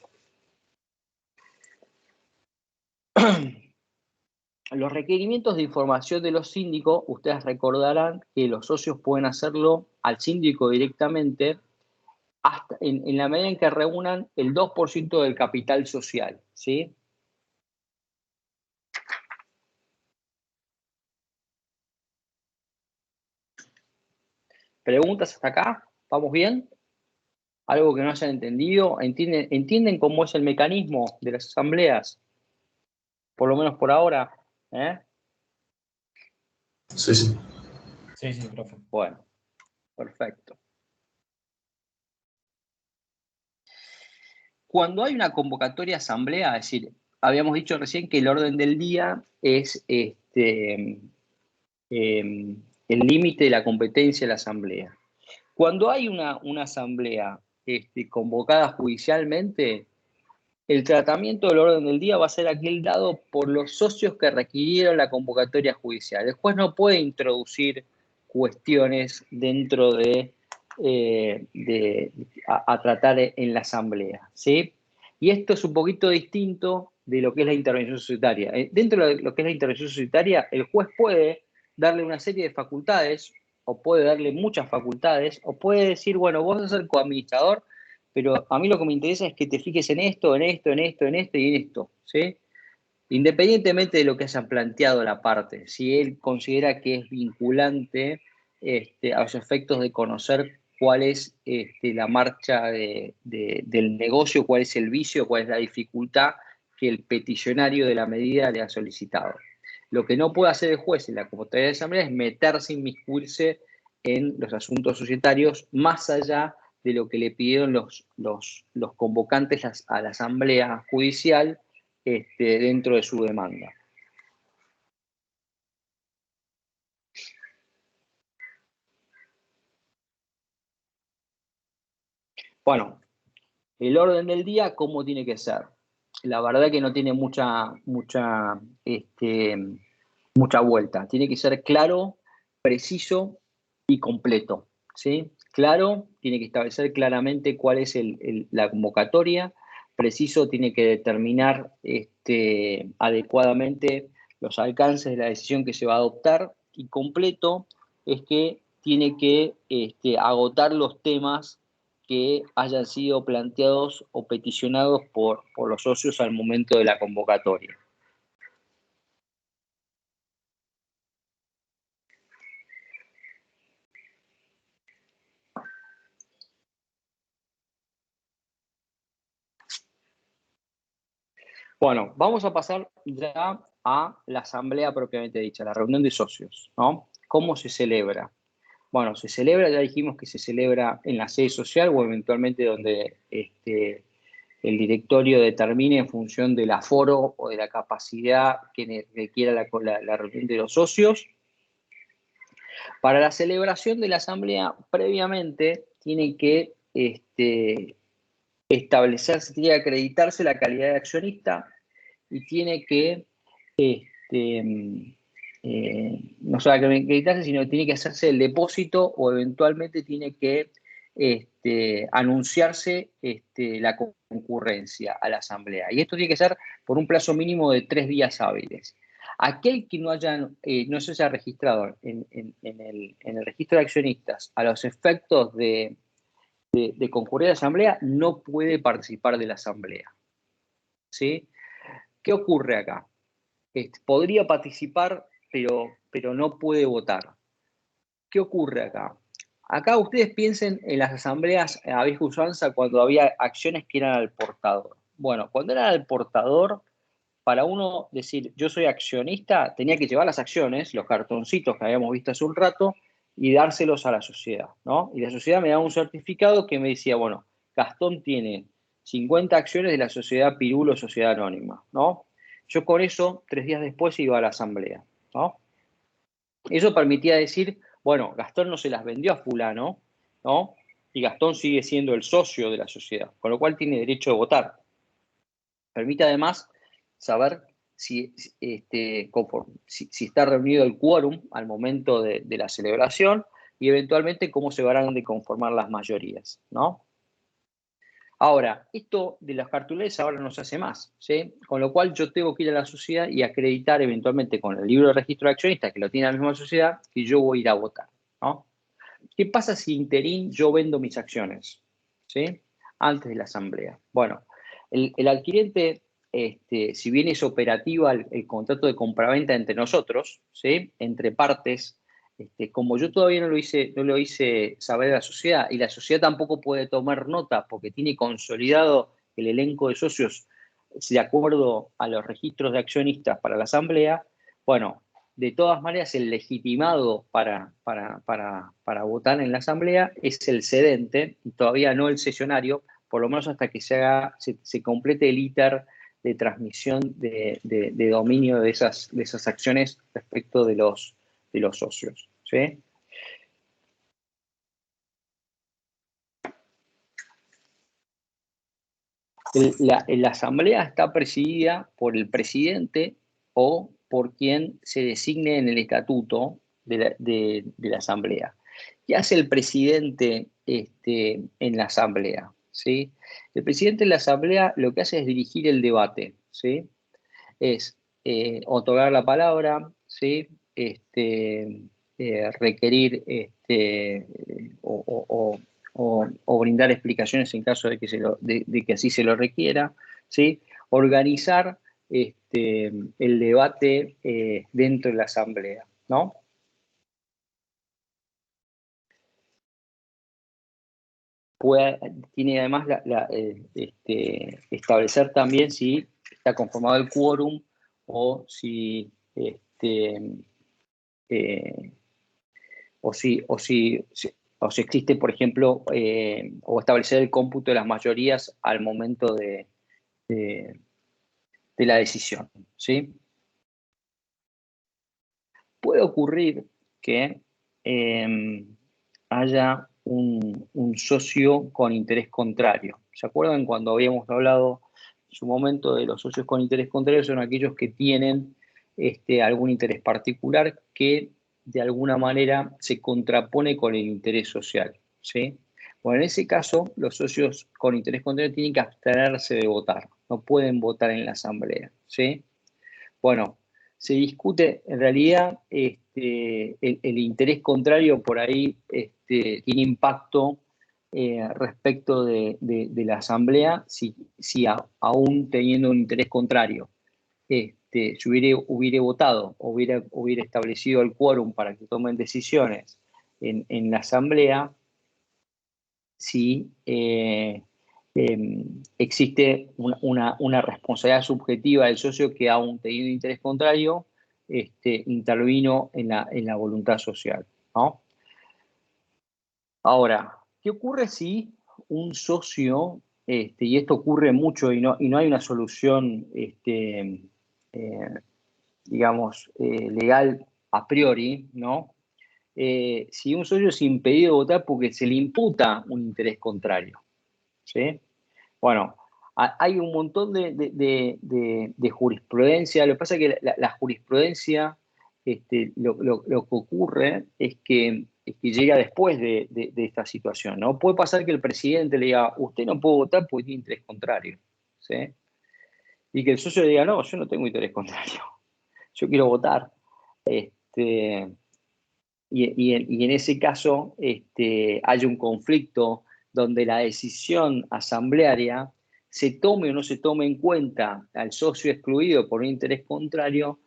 Los requerimientos de información de los síndicos, ustedes recordarán que los socios pueden hacerlo al síndico directamente hasta en la medida en que reúnan el 2% del capital social, ¿sí? ¿Preguntas hasta acá? ¿Vamos bien? ¿Algo que no hayan entendido? ¿Entienden cómo es el mecanismo de las asambleas? Por lo menos por ahora, ¿eh? Sí, sí. Sí, sí, profe. Bueno, perfecto. Cuando hay una convocatoria a asamblea, es decir, habíamos dicho recién que el orden del día es el límite de la competencia de la asamblea. Cuando hay una asamblea convocada judicialmente, el tratamiento del orden del día va a ser aquel dado por los socios que requirieron la convocatoria judicial. El juez no puede introducir cuestiones dentro a tratar en la asamblea, ¿sí? Y esto es un poquito distinto de lo que es la intervención societaria. Dentro de lo que es la intervención societaria, el juez puede darle una serie de facultades, o puede darle muchas facultades, o puede decir, bueno, vos sos el coadministrador, pero a mí lo que me interesa es que te fijes en esto, en esto, en esto, en esto y en esto, ¿sí? Independientemente de lo que hayan planteado la parte, si él considera que es vinculante a los efectos de conocer cuál es la marcha del negocio, cuál es el vicio, cuál es la dificultad que el peticionario de la medida le ha solicitado. Lo que no puede hacer el juez en la convocatoria de asamblea es meterse, inmiscuirse en los asuntos societarios más allá de lo que le pidieron los convocantes a la asamblea judicial dentro de su demanda. Bueno, el orden del día, ¿cómo tiene que ser? La verdad que no tiene mucha vuelta. Tiene que ser claro, preciso y completo, ¿sí? Claro, tiene que establecer claramente cuál es la convocatoria. Preciso, tiene que determinar adecuadamente los alcances de la decisión que se va a adoptar. Y completo es que tiene que agotar los temas que hayan sido planteados o peticionados por los socios al momento de la convocatoria. Bueno, vamos a pasar ya a la asamblea propiamente dicha, la reunión de socios, ¿no? ¿Cómo se celebra? Bueno, se celebra, ya dijimos que se celebra en la sede social o eventualmente donde el directorio determine en función del aforo o de la capacidad que requiera la reunión de los socios. Para la celebración de la asamblea, previamente tiene que establecerse, tiene que acreditarse la calidad de accionista y tiene que no solo acreditarse, sino que tiene que hacerse el depósito o eventualmente tiene que anunciarse la concurrencia a la asamblea. Y esto tiene que ser por un plazo mínimo de 3 días hábiles. Aquel que no se haya registrado en el registro de accionistas a los efectos de concurrir a la asamblea no puede participar de la asamblea, ¿sí? ¿Qué ocurre acá? Podría participar, pero no puede votar. ¿Qué ocurre acá? Acá ustedes piensen en las asambleas a vieja usanza cuando había acciones que eran al portador. Bueno, cuando era al portador, para uno decir yo soy accionista, tenía que llevar las acciones, los cartoncitos que habíamos visto hace un rato, y dárselos a la sociedad, ¿no? Y la sociedad me daba un certificado que me decía, bueno, Gastón tiene 50 acciones de la sociedad Pirulo, sociedad anónima, ¿no? Yo con eso, 3 días después, iba a la asamblea, ¿no? Eso permitía decir, bueno, Gastón no se las vendió a fulano, ¿no? Y Gastón sigue siendo el socio de la sociedad, con lo cual tiene derecho de votar. Permite además saber si está reunido el quórum al momento de la celebración y eventualmente cómo se van de conformar las mayorías, ¿no? Ahora, esto de las cartuleras ahora no se hace más, ¿sí? Con lo cual yo tengo que ir a la sociedad y acreditar eventualmente con el libro de registro de accionistas que lo tiene la misma sociedad que yo voy a ir a votar, ¿no? ¿Qué pasa si interín yo vendo mis acciones, ¿sí? Antes de la asamblea. Bueno, el adquirente, si bien es operativa el contrato de compraventa entre nosotros, ¿sí? Entre partes, como yo todavía no lo hice saber a la sociedad y la sociedad tampoco puede tomar nota porque tiene consolidado el elenco de socios de acuerdo a los registros de accionistas para la asamblea, bueno, de todas maneras el legitimado para votar en la asamblea es el cedente y todavía no el sesionario, por lo menos hasta que se complete el ITER de transmisión de dominio de esas acciones respecto de los socios, ¿sí? La asamblea está presidida por el presidente o por quien se designe en el estatuto de la asamblea. ¿Qué hace el presidente en la asamblea? ¿Sí? El presidente de la asamblea lo que hace es dirigir el debate, ¿sí? Es otorgar la palabra, ¿sí? Requerir o brindar explicaciones en caso de que así se lo requiera, ¿sí? Organizar el debate dentro de la asamblea, ¿no? Tiene además establecer también si está conformado el quórum o si existe, por ejemplo, o establecer el cómputo de las mayorías al momento de la decisión, ¿sí? Puede ocurrir que haya un socio con interés contrario. ¿Se acuerdan cuando habíamos hablado en su momento de los socios con interés contrario? Son aquellos que tienen algún interés particular que de alguna manera se contrapone con el interés social, ¿sí? Bueno, en ese caso, los socios con interés contrario tienen que abstenerse de votar, no pueden votar en la asamblea, ¿sí? Bueno, se discute, en realidad, el interés contrario por ahí tiene impacto respecto de la asamblea, si aún teniendo un interés contrario, si hubiera votado o hubiera establecido el quórum para que tomen decisiones en la asamblea, si existe una responsabilidad subjetiva del socio que, aún teniendo interés contrario, intervino en la voluntad social, ¿no? Ahora, ¿qué ocurre si un socio, y esto ocurre mucho y no hay una solución, digamos, legal a priori, ¿no? Si un socio es impedido de votar porque se le imputa un interés contrario, ¿sí? Bueno, hay un montón de jurisprudencia. Lo que pasa es que la jurisprudencia, lo que ocurre es que llega después de esta situación, ¿no? Puede pasar que el presidente le diga, usted no puede votar porque tiene interés contrario, ¿sí? Y que el socio le diga, no, yo no tengo interés contrario, yo quiero votar. Y en ese caso hay un conflicto donde la decisión asamblearia, se tome o no se tome en cuenta al socio excluido por un interés contrario,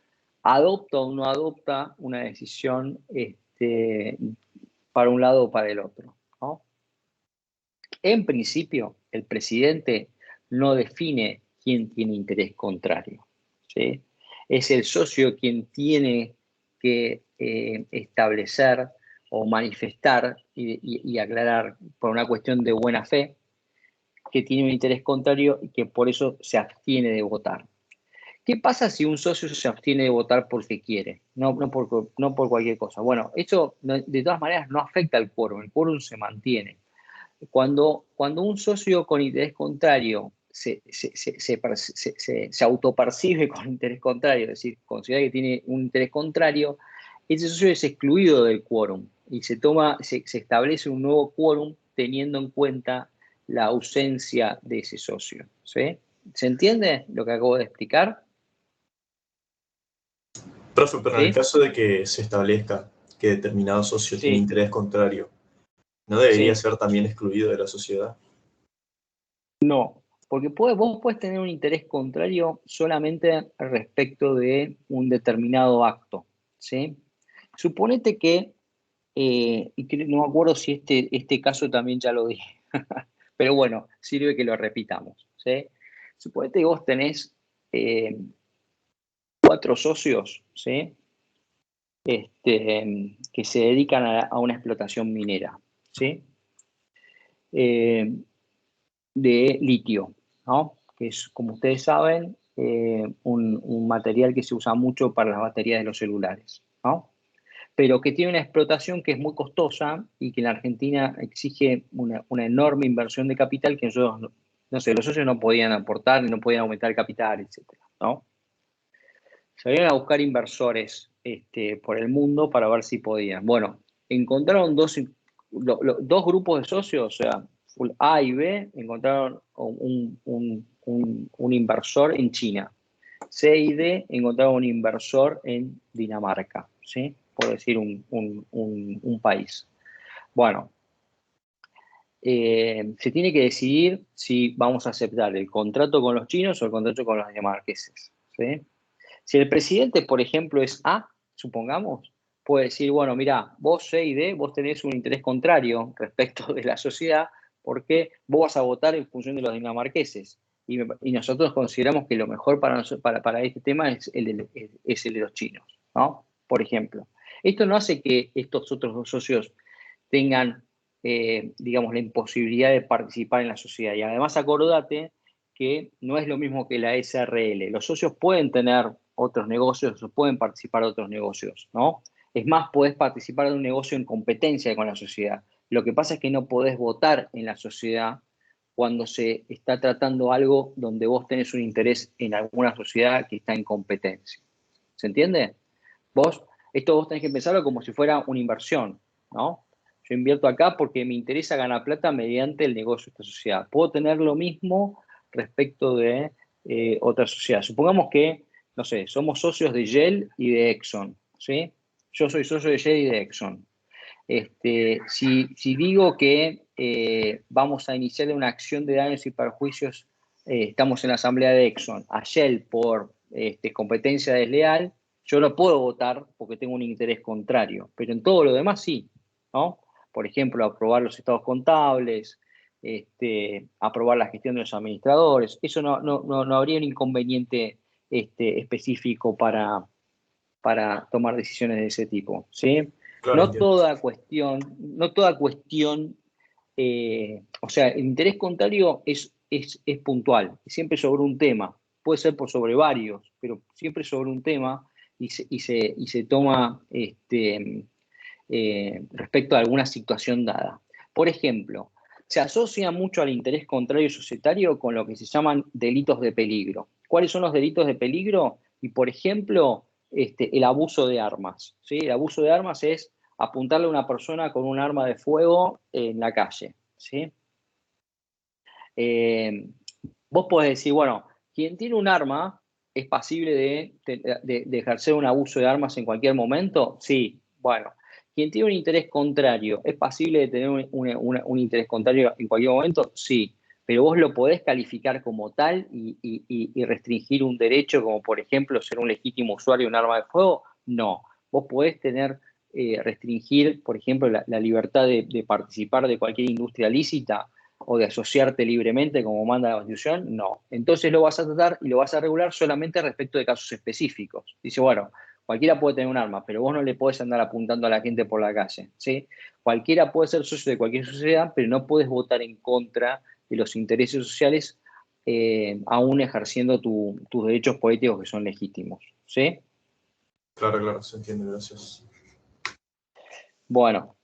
adopta o no adopta una decisión para un lado o para el otro, ¿no? En principio, el presidente no define quién tiene interés contrario, ¿sí? Es el socio quien tiene que establecer o manifestar y aclarar por una cuestión de buena fe que tiene un interés contrario y que por eso se abstiene de votar. ¿Qué pasa si un socio se abstiene de votar porque quiere? No por cualquier cosa. Bueno, eso de todas maneras no afecta al quórum, el quórum se mantiene. Cuando un socio con interés contrario se autopercibe con interés contrario, es decir, considera que tiene un interés contrario, ese socio es excluido del quórum y se establece un nuevo quórum teniendo en cuenta la ausencia de ese socio, ¿sí? ¿Se entiende lo que acabo de explicar? Profe, pero ¿Sí? en el caso de que se establezca que determinado socio tiene interés contrario, ¿no debería ser también excluido de la sociedad? No, porque vos puedes tener un interés contrario solamente respecto de un determinado acto, ¿sí? Suponete que, no me acuerdo si este caso también ya lo dije, pero bueno, sirve que lo repitamos, ¿sí? Suponete que vos tenés 4 socios, ¿sí? Que se dedican a una explotación minera, ¿sí? de litio, ¿no? Que es, como ustedes saben, un material que se usa mucho para las baterías de los celulares, ¿no? Pero que tiene una explotación que es muy costosa y que en la Argentina exige una enorme inversión de capital que nosotros, no sé, los socios no podían aportar, no podían aumentar el capital, etcétera, ¿no? Se salieron a buscar inversores por el mundo para ver si podían. Bueno, encontraron dos grupos de socios, o sea, A y B, encontraron un inversor en China. C y D encontraron un inversor en Dinamarca, ¿sí? Por decir un país. Bueno, se tiene que decidir si vamos a aceptar el contrato con los chinos o el contrato con los dinamarqueses, ¿sí? Si el presidente, por ejemplo, es A, supongamos, puede decir, bueno, mira, vos C y D, vos tenés un interés contrario respecto de la sociedad porque vos vas a votar en función de los dinamarqueses. Y nosotros consideramos que lo mejor para este tema es el de los chinos, ¿no? Por ejemplo. Esto no hace que estos otros dos socios tengan, digamos, la imposibilidad de participar en la sociedad. Y además acordate que no es lo mismo que la SRL. Los socios pueden tener otros negocios o pueden participar de otros negocios, ¿no? Es más, podés participar de un negocio en competencia con la sociedad. Lo que pasa es que no podés votar en la sociedad cuando se está tratando algo donde vos tenés un interés en alguna sociedad que está en competencia. ¿Se entiende? Esto vos tenés que pensarlo como si fuera una inversión, ¿no? Yo invierto acá porque me interesa ganar plata mediante el negocio de esta sociedad. Puedo tener lo mismo respecto de otra sociedad. Supongamos que, no sé, somos socios de Shell y de Exxon, ¿sí? Yo soy socio de Shell y de Exxon. Si digo que vamos a iniciar una acción de daños y perjuicios, estamos en la asamblea de Exxon, a Shell por competencia desleal, yo no puedo votar porque tengo un interés contrario, pero en todo lo demás sí, ¿no? Por ejemplo, aprobar los estados contables, aprobar la gestión de los administradores, eso no habría un inconveniente específico para tomar decisiones de ese tipo, ¿sí? Claro, no toda cuestión, o sea, el interés contrario es puntual, siempre sobre un tema, puede ser sobre varios, pero siempre sobre un tema y se toma respecto a alguna situación dada. Por ejemplo, se asocia mucho al interés contrario societario con lo que se llaman delitos de peligro. ¿Cuáles son los delitos de peligro? Y, por ejemplo, el abuso de armas, ¿sí? El abuso de armas es apuntarle a una persona con un arma de fuego en la calle, ¿sí? Vos podés decir, bueno, quien tiene un arma es pasible de ejercer un abuso de armas en cualquier momento. Sí, bueno. ¿Quien tiene un interés contrario es pasible de tener un interés contrario en cualquier momento? Sí, pero vos lo podés calificar como tal y restringir un derecho, como por ejemplo ser un legítimo usuario de un arma de fuego. No, vos podés restringir, por ejemplo, la libertad de participar de cualquier industria lícita o de asociarte libremente como manda la Constitución. No, entonces lo vas a tratar y lo vas a regular solamente respecto de casos específicos. Dice, bueno, cualquiera puede tener un arma, pero vos no le podés andar apuntando a la gente por la calle, ¿sí? Cualquiera puede ser socio de cualquier sociedad, pero no puedes votar en contra de los intereses sociales, aún ejerciendo tus derechos políticos que son legítimos, ¿sí? Claro, se entiende, gracias. Bueno,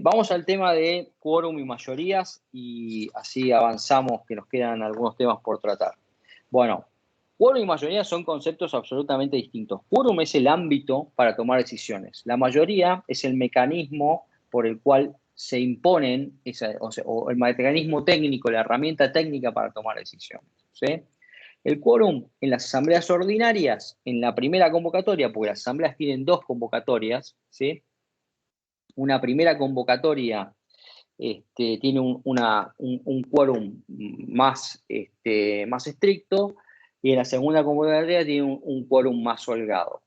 vamos al tema de quórum y mayorías y así avanzamos, que nos quedan algunos temas por tratar. Bueno, quórum y mayoría son conceptos absolutamente distintos. Quórum es el ámbito para tomar decisiones. La mayoría es el mecanismo por el cual se imponen, o el mecanismo técnico, la herramienta técnica para tomar decisiones, ¿sí? El quórum en las asambleas ordinarias, en la primera convocatoria, porque las asambleas tienen dos convocatorias, ¿sí? Una primera convocatoria tiene un quórum más estricto, y en la segunda convocatoria tiene un quórum más holgado.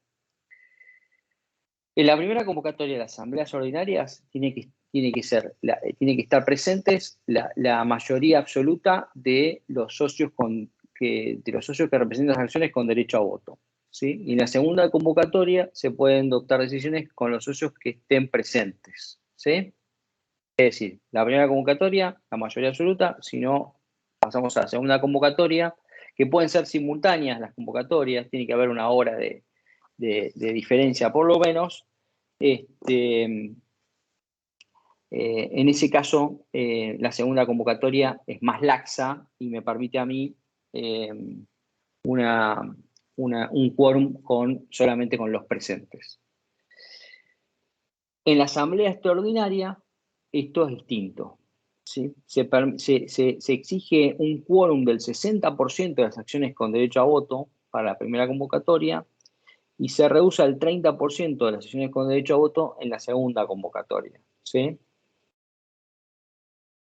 En la primera convocatoria de las asambleas ordinarias tiene que estar presentes la mayoría absoluta de los socios que representan las acciones con derecho a voto, ¿sí? Y en la segunda convocatoria se pueden adoptar decisiones con los socios que estén presentes, ¿sí? Es decir, la primera convocatoria, la mayoría absoluta, si no pasamos a la segunda convocatoria, que pueden ser simultáneas las convocatorias, tiene que haber una hora de diferencia por lo menos. En ese caso, la segunda convocatoria es más laxa y me permite a mí un quórum solamente con los presentes. En la asamblea extraordinaria, esto es distinto, ¿sí? Se exige un quórum del 60% de las acciones con derecho a voto para la primera convocatoria y se reduce al 30% de las acciones con derecho a voto en la segunda convocatoria, ¿sí?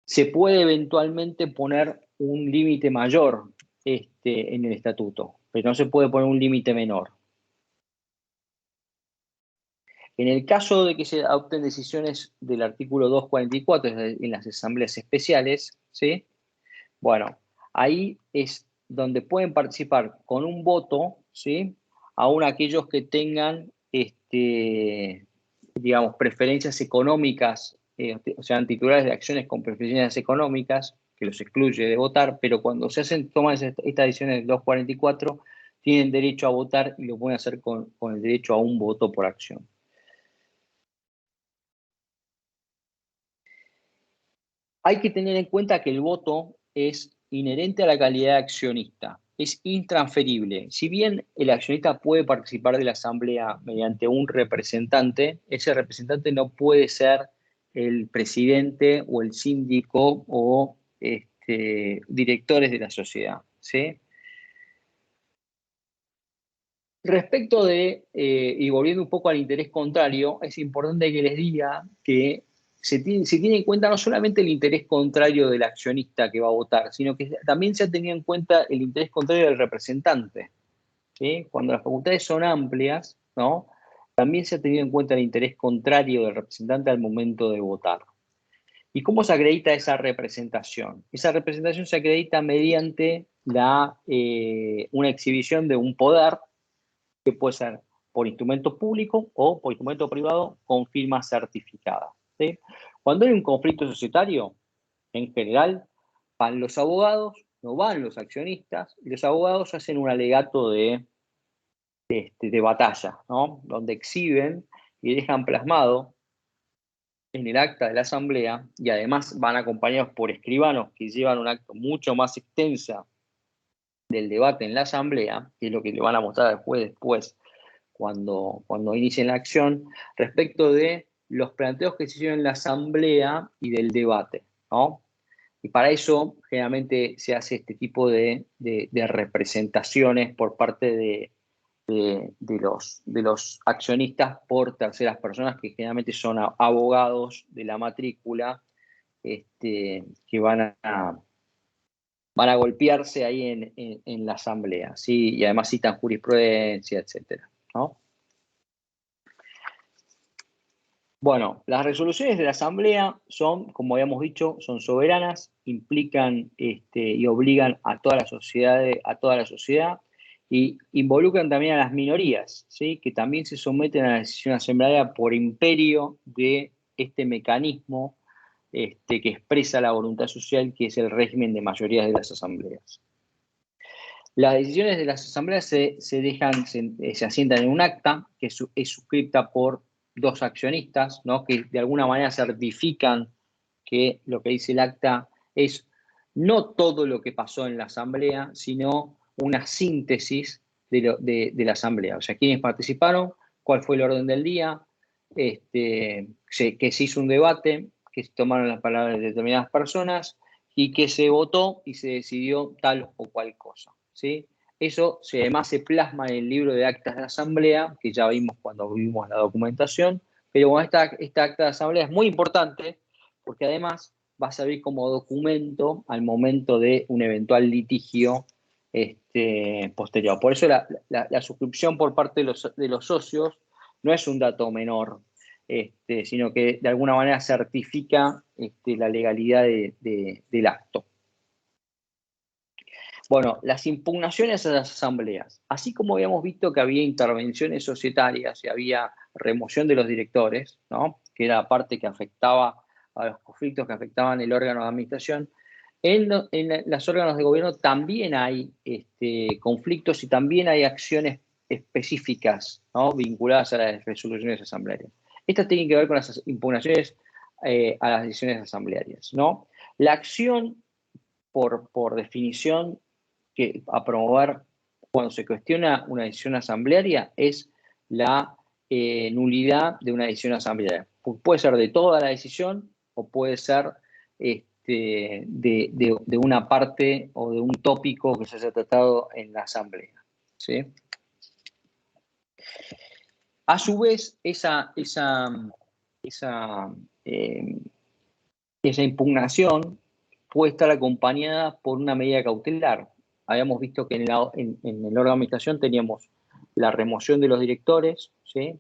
Se puede eventualmente poner un límite mayor en el estatuto, pero no se puede poner un límite menor. En el caso de que se adopten decisiones del artículo 244 en las asambleas especiales, ¿sí? Bueno, ahí es donde pueden participar con un voto, ¿sí? Aún aquellos que tengan, digamos, preferencias económicas, o sea, titulares de acciones con preferencias económicas, que los excluye de votar, pero cuando toman estas decisiones del 244, tienen derecho a votar y lo pueden hacer con el derecho a un voto por acción. Hay que tener en cuenta que el voto es inherente a la calidad de accionista, es intransferible. Si bien el accionista puede participar de la asamblea mediante un representante, ese representante no puede ser el presidente o el síndico o directores de la sociedad, ¿sí? Respecto de, y volviendo un poco al interés contrario, es importante que les diga que se tiene en cuenta no solamente el interés contrario del accionista que va a votar, sino que también se ha tenido en cuenta el interés contrario del representante, ¿sí? Cuando las facultades son amplias, ¿no? También se ha tenido en cuenta el interés contrario del representante al momento de votar. ¿Y cómo se acredita esa representación? Esa representación se acredita mediante una exhibición de un poder que puede ser por instrumento público o por instrumento privado con firma certificada, ¿sí? Cuando hay un conflicto societario, en general, van los abogados, no van los accionistas, y los abogados hacen un alegato de batalla, ¿no? Donde exhiben y dejan plasmado en el acta de la asamblea, y además van acompañados por escribanos que llevan un acto mucho más extensa del debate en la asamblea, que es lo que le van a mostrar después cuando inicien la acción, respecto de los planteos que se hicieron en la asamblea y del debate, ¿no? Y para eso generalmente se hace este tipo de representaciones por parte de los accionistas por terceras personas, que generalmente son abogados de la matrícula, que van a golpearse ahí en la asamblea, ¿sí? Y además citan jurisprudencia, etcétera, ¿no? Bueno, las resoluciones de la asamblea son, como habíamos dicho, son soberanas, implican y obligan a toda la sociedad y involucran también a las minorías, ¿sí? Que también se someten a la decisión asamblearia por imperio de este mecanismo que expresa la voluntad social, que es el régimen de mayorías de las asambleas. Las decisiones de las asambleas se asientan en un acta que es suscripta por dos accionistas, ¿no? Que de alguna manera certifican que lo que dice el acta es no todo lo que pasó en la asamblea, sino una síntesis de la asamblea. O sea, quiénes participaron, cuál fue el orden del día, que se hizo un debate, que se tomaron las palabras de determinadas personas y que se votó y se decidió tal o cual cosa, ¿sí? Eso además se plasma en el libro de actas de asamblea, que ya vimos cuando vimos la documentación, pero bueno, esta acta de asamblea es muy importante porque además va a servir como documento al momento de un eventual litigio posterior. Por eso la suscripción por parte de los socios no es un dato menor, sino que de alguna manera certifica la legalidad del acto. Bueno, las impugnaciones a las asambleas. Así como habíamos visto que había intervenciones societarias y había remoción de los directores, ¿no? Que era la parte que afectaba a los conflictos que afectaban el órgano de administración, En los órganos de gobierno también hay conflictos y también hay acciones específicas, ¿no?, vinculadas a las resoluciones asamblearias. Estas tienen que ver con las impugnaciones a las decisiones asamblearias, ¿no? La acción, por definición, a promover cuando se cuestiona una decisión asamblearia es la nulidad de una decisión asamblearia. Puede ser de toda la decisión o puede ser de una parte o de un tópico que se haya tratado en la asamblea, ¿sí? A su vez, esa impugnación puede estar acompañada por una medida cautelar. Habíamos visto que en el órgano de administración teníamos la remoción de los directores, ¿sí?,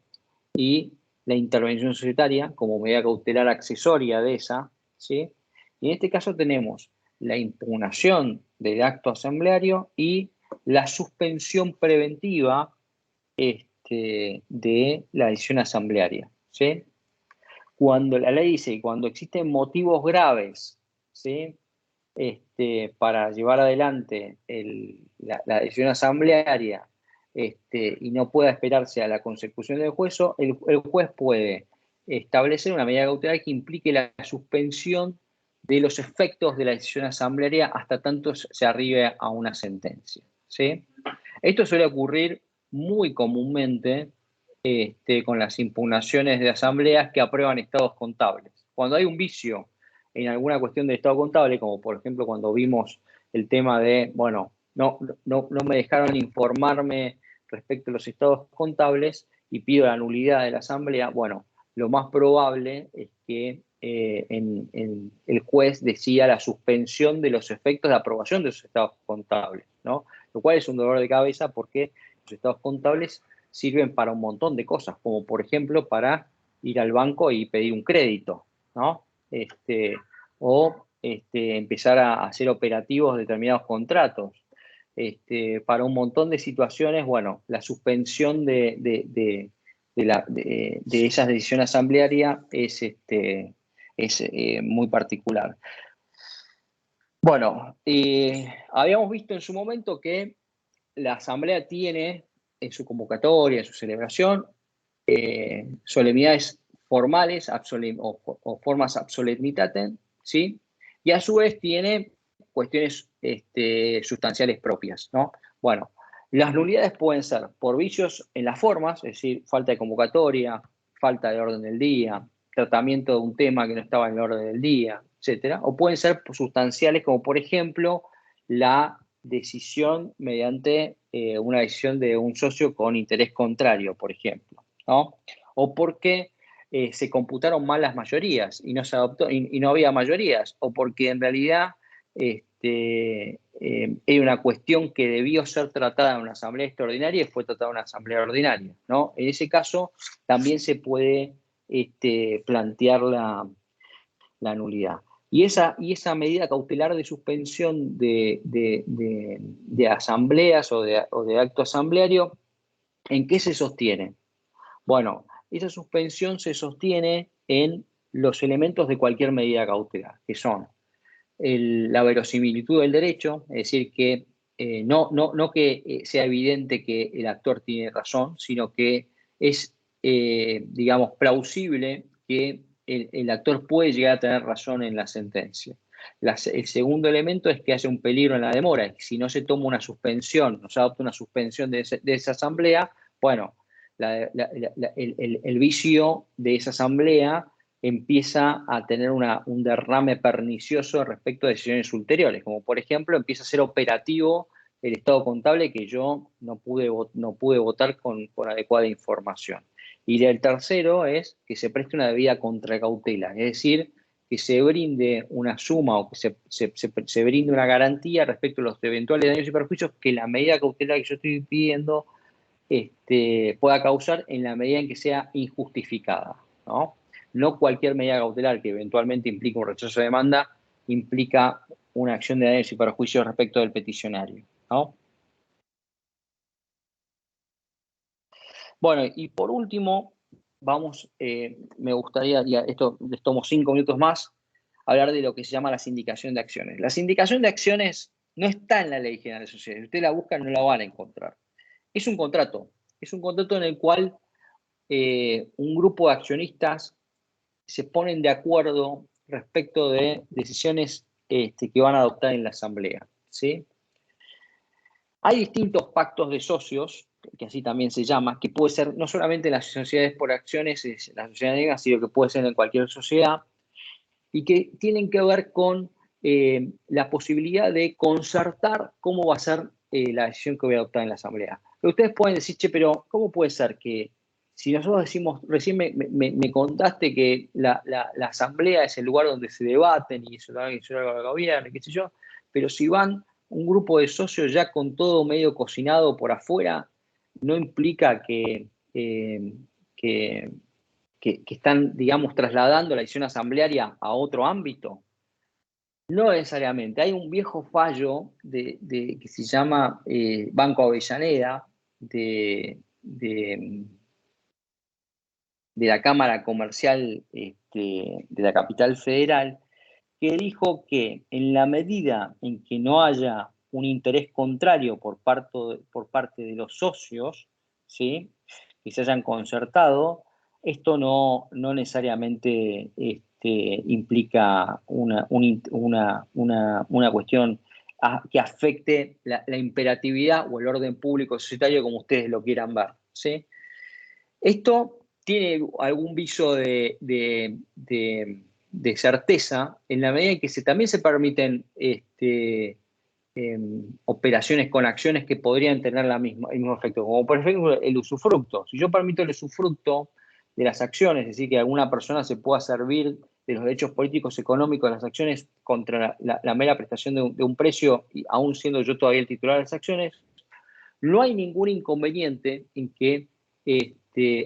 y la intervención societaria como medida cautelar accesoria de esa, ¿sí? Y en este caso tenemos la impugnación del acto asambleario y la suspensión preventiva de la decisión asamblearia, ¿sí? Cuando la ley dice que cuando existen motivos graves, ¿sí?, para llevar adelante la decisión asamblearia y no pueda esperarse a la consecución del juicio, el juez puede establecer una medida cautelar que implique la suspensión de los efectos de la decisión asamblearia hasta tanto se arribe a una sentencia, ¿sí? Esto suele ocurrir muy comúnmente con las impugnaciones de asambleas que aprueban estados contables. Cuando hay un vicio en alguna cuestión del estado contable, como por ejemplo cuando vimos el tema de, bueno, no me dejaron informarme respecto a los estados contables y pido la nulidad de la asamblea, bueno, lo más probable es que el juez decida la suspensión de los efectos de aprobación de esos estados contables, ¿no? Lo cual es un dolor de cabeza porque los estados contables sirven para un montón de cosas, como por ejemplo para ir al banco y pedir un crédito, ¿no? O empezar a hacer operativos de determinados contratos. Para un montón de situaciones, bueno, la suspensión de esa decisión asamblearia es muy particular. Bueno, habíamos visto en su momento que la asamblea tiene en su convocatoria, en su celebración, solemnidades formales o formas ab solemnitatem, ¿sí? Y a su vez tiene cuestiones sustanciales propias, ¿no? Bueno, las nulidades pueden ser por vicios en las formas, es decir, falta de convocatoria, falta de orden del día, tratamiento de un tema que no estaba en el orden del día, etcétera, o pueden ser sustanciales como por ejemplo la decisión mediante una decisión de un socio con interés contrario, por ejemplo, ¿no? O porque se computaron mal las mayorías y no se adoptó y no había mayorías, o porque en realidad era una cuestión que debió ser tratada en una asamblea extraordinaria y fue tratada en una asamblea ordinaria, ¿no? En ese caso también se puede plantear la nulidad. Y esa medida cautelar de suspensión de asambleas o de acto asambleario, ¿en qué se sostiene? Bueno, esa suspensión se sostiene en los elementos de cualquier medida cautelar, que son la verosimilitud del derecho, es decir, que no que sea evidente que el actor tiene razón, sino que es, digamos, plausible que el actor puede llegar a tener razón en la sentencia. El segundo elemento es que haya un peligro en la demora. Si no se toma una suspensión, no se adopta una suspensión de esa asamblea, bueno, el vicio de esa asamblea empieza a tener un derrame pernicioso respecto a decisiones ulteriores, como por ejemplo empieza a ser operativo el estado contable que yo no pude votar con adecuada información. Y el tercero es que se preste una debida contracautela, es decir, que se brinde una suma o que se brinde una garantía respecto a los eventuales daños y perjuicios que la medida cautelar que yo estoy pidiendo pueda causar en la medida en que sea injustificada, ¿no? No cualquier medida cautelar que eventualmente implique un rechazo de demanda implica una acción de daños y perjuicios respecto del peticionario, ¿no? Bueno, y por último, me gustaría, esto les tomo 5 minutos más, hablar de lo que se llama la sindicación de acciones. La sindicación de acciones no está en la Ley General de Sociedades. Si ustedes la buscan, no la van a encontrar. Es un contrato en el cual un grupo de accionistas se ponen de acuerdo respecto de decisiones que van a adoptar en la asamblea, ¿sí? Hay distintos pactos de socios, que así también se llama, que puede ser no solamente en las sociedades por acciones, la sociedad negra, sino que puede ser en cualquier sociedad, y que tienen que ver con la posibilidad de concertar cómo va a ser la decisión que voy a adoptar en la asamblea. Pero ustedes pueden decir, che, pero ¿cómo puede ser que si nosotros decimos, recién me contaste que la asamblea es el lugar donde se debaten y eso es algo del gobierno, qué sé yo, pero si van un grupo de socios ya con todo medio cocinado por afuera, no implica que están, digamos, trasladando la decisión asamblearia a otro ámbito? No necesariamente. Hay un viejo fallo que se llama Banco Avellaneda, de la Cámara Comercial de la Capital Federal, que dijo que en la medida en que no haya un interés contrario por parte de los socios, ¿sí?, que se hayan concertado, esto no necesariamente implica una cuestión que afecte la imperatividad o el orden público societario como ustedes lo quieran ver, ¿sí? Esto tiene algún viso de certeza en la medida en que también se permiten operaciones con acciones que podrían tener el mismo efecto, como por ejemplo el usufructo. Si yo permito el usufructo de las acciones, es decir, que alguna persona se pueda servir de los derechos políticos económicos de las acciones contra la mera prestación de un precio, y aún siendo yo todavía el titular de las acciones, no hay ningún inconveniente en que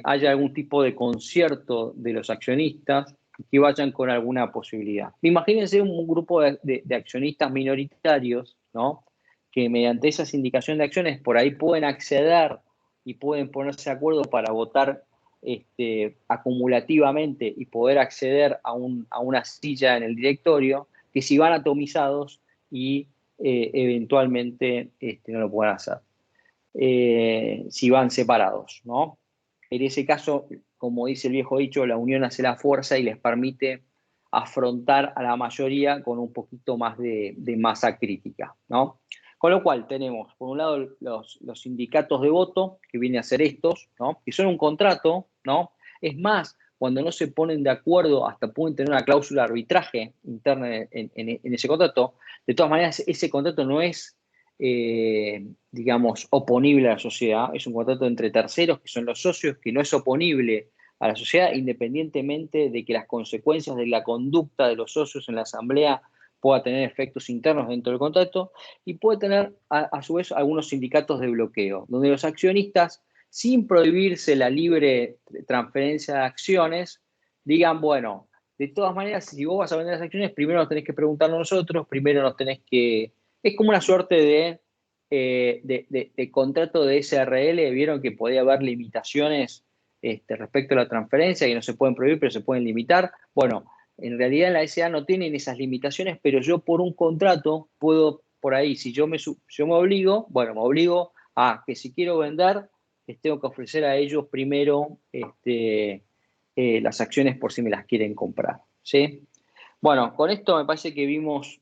haya algún tipo de concierto de los accionistas que vayan con alguna posibilidad. Imagínense un grupo de accionistas minoritarios, ¿no?, que mediante esa sindicación de acciones por ahí pueden acceder y pueden ponerse de acuerdo para votar acumulativamente y poder acceder a una silla en el directorio, que si van atomizados y eventualmente no lo puedan hacer. Si van separados, ¿no? En ese caso, como dice el viejo dicho, la unión hace la fuerza y les permite afrontar a la mayoría con un poquito más de masa crítica, ¿no? Con lo cual tenemos, por un lado, los sindicatos de voto, que vienen a ser estos, ¿no?, que son un contrato, ¿no? Es más, cuando no se ponen de acuerdo, hasta pueden tener una cláusula de arbitraje interna en ese contrato. De todas maneras, ese contrato no es digamos, oponible a la sociedad. Es un contrato entre terceros, que son los socios, que no es oponible a la sociedad, independientemente de que las consecuencias de la conducta de los socios en la asamblea pueda tener efectos internos dentro del contrato, y puede tener a su vez algunos sindicatos de bloqueo, donde los accionistas, sin prohibirse la libre transferencia de acciones, digan, bueno, de todas maneras, si vos vas a vender las acciones, primero nos tenés que preguntarnos nosotros, primero nos tenés que... Es como una suerte de contrato de SRL. Vieron que podía haber limitaciones respecto a la transferencia, que no se pueden prohibir, pero se pueden limitar. Bueno, en realidad en la SA no tienen esas limitaciones, pero yo por un contrato puedo, por ahí, si yo me obligo, bueno, me obligo a que si quiero vender, les tengo que ofrecer a ellos primero las acciones por si me las quieren comprar, ¿sí? Bueno, con esto me parece que vimos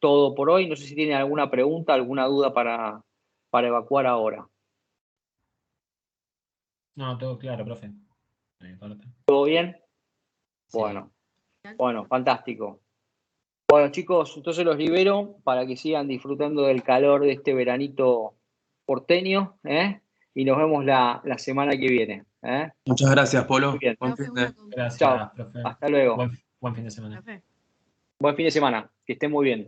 todo por hoy. No sé si tienen alguna pregunta, alguna duda para evacuar ahora. No, todo claro, profe. ¿Todo bien? Sí. Bueno, fantástico. Bueno, chicos, entonces los libero para que sigan disfrutando del calor de este veranito porteño, y nos vemos la semana que viene. Muchas gracias, Polo. Muy bien. Gracias, Chao. profe. Hasta luego. Buen fin de semana. Buen fin de semana. Que estén muy bien.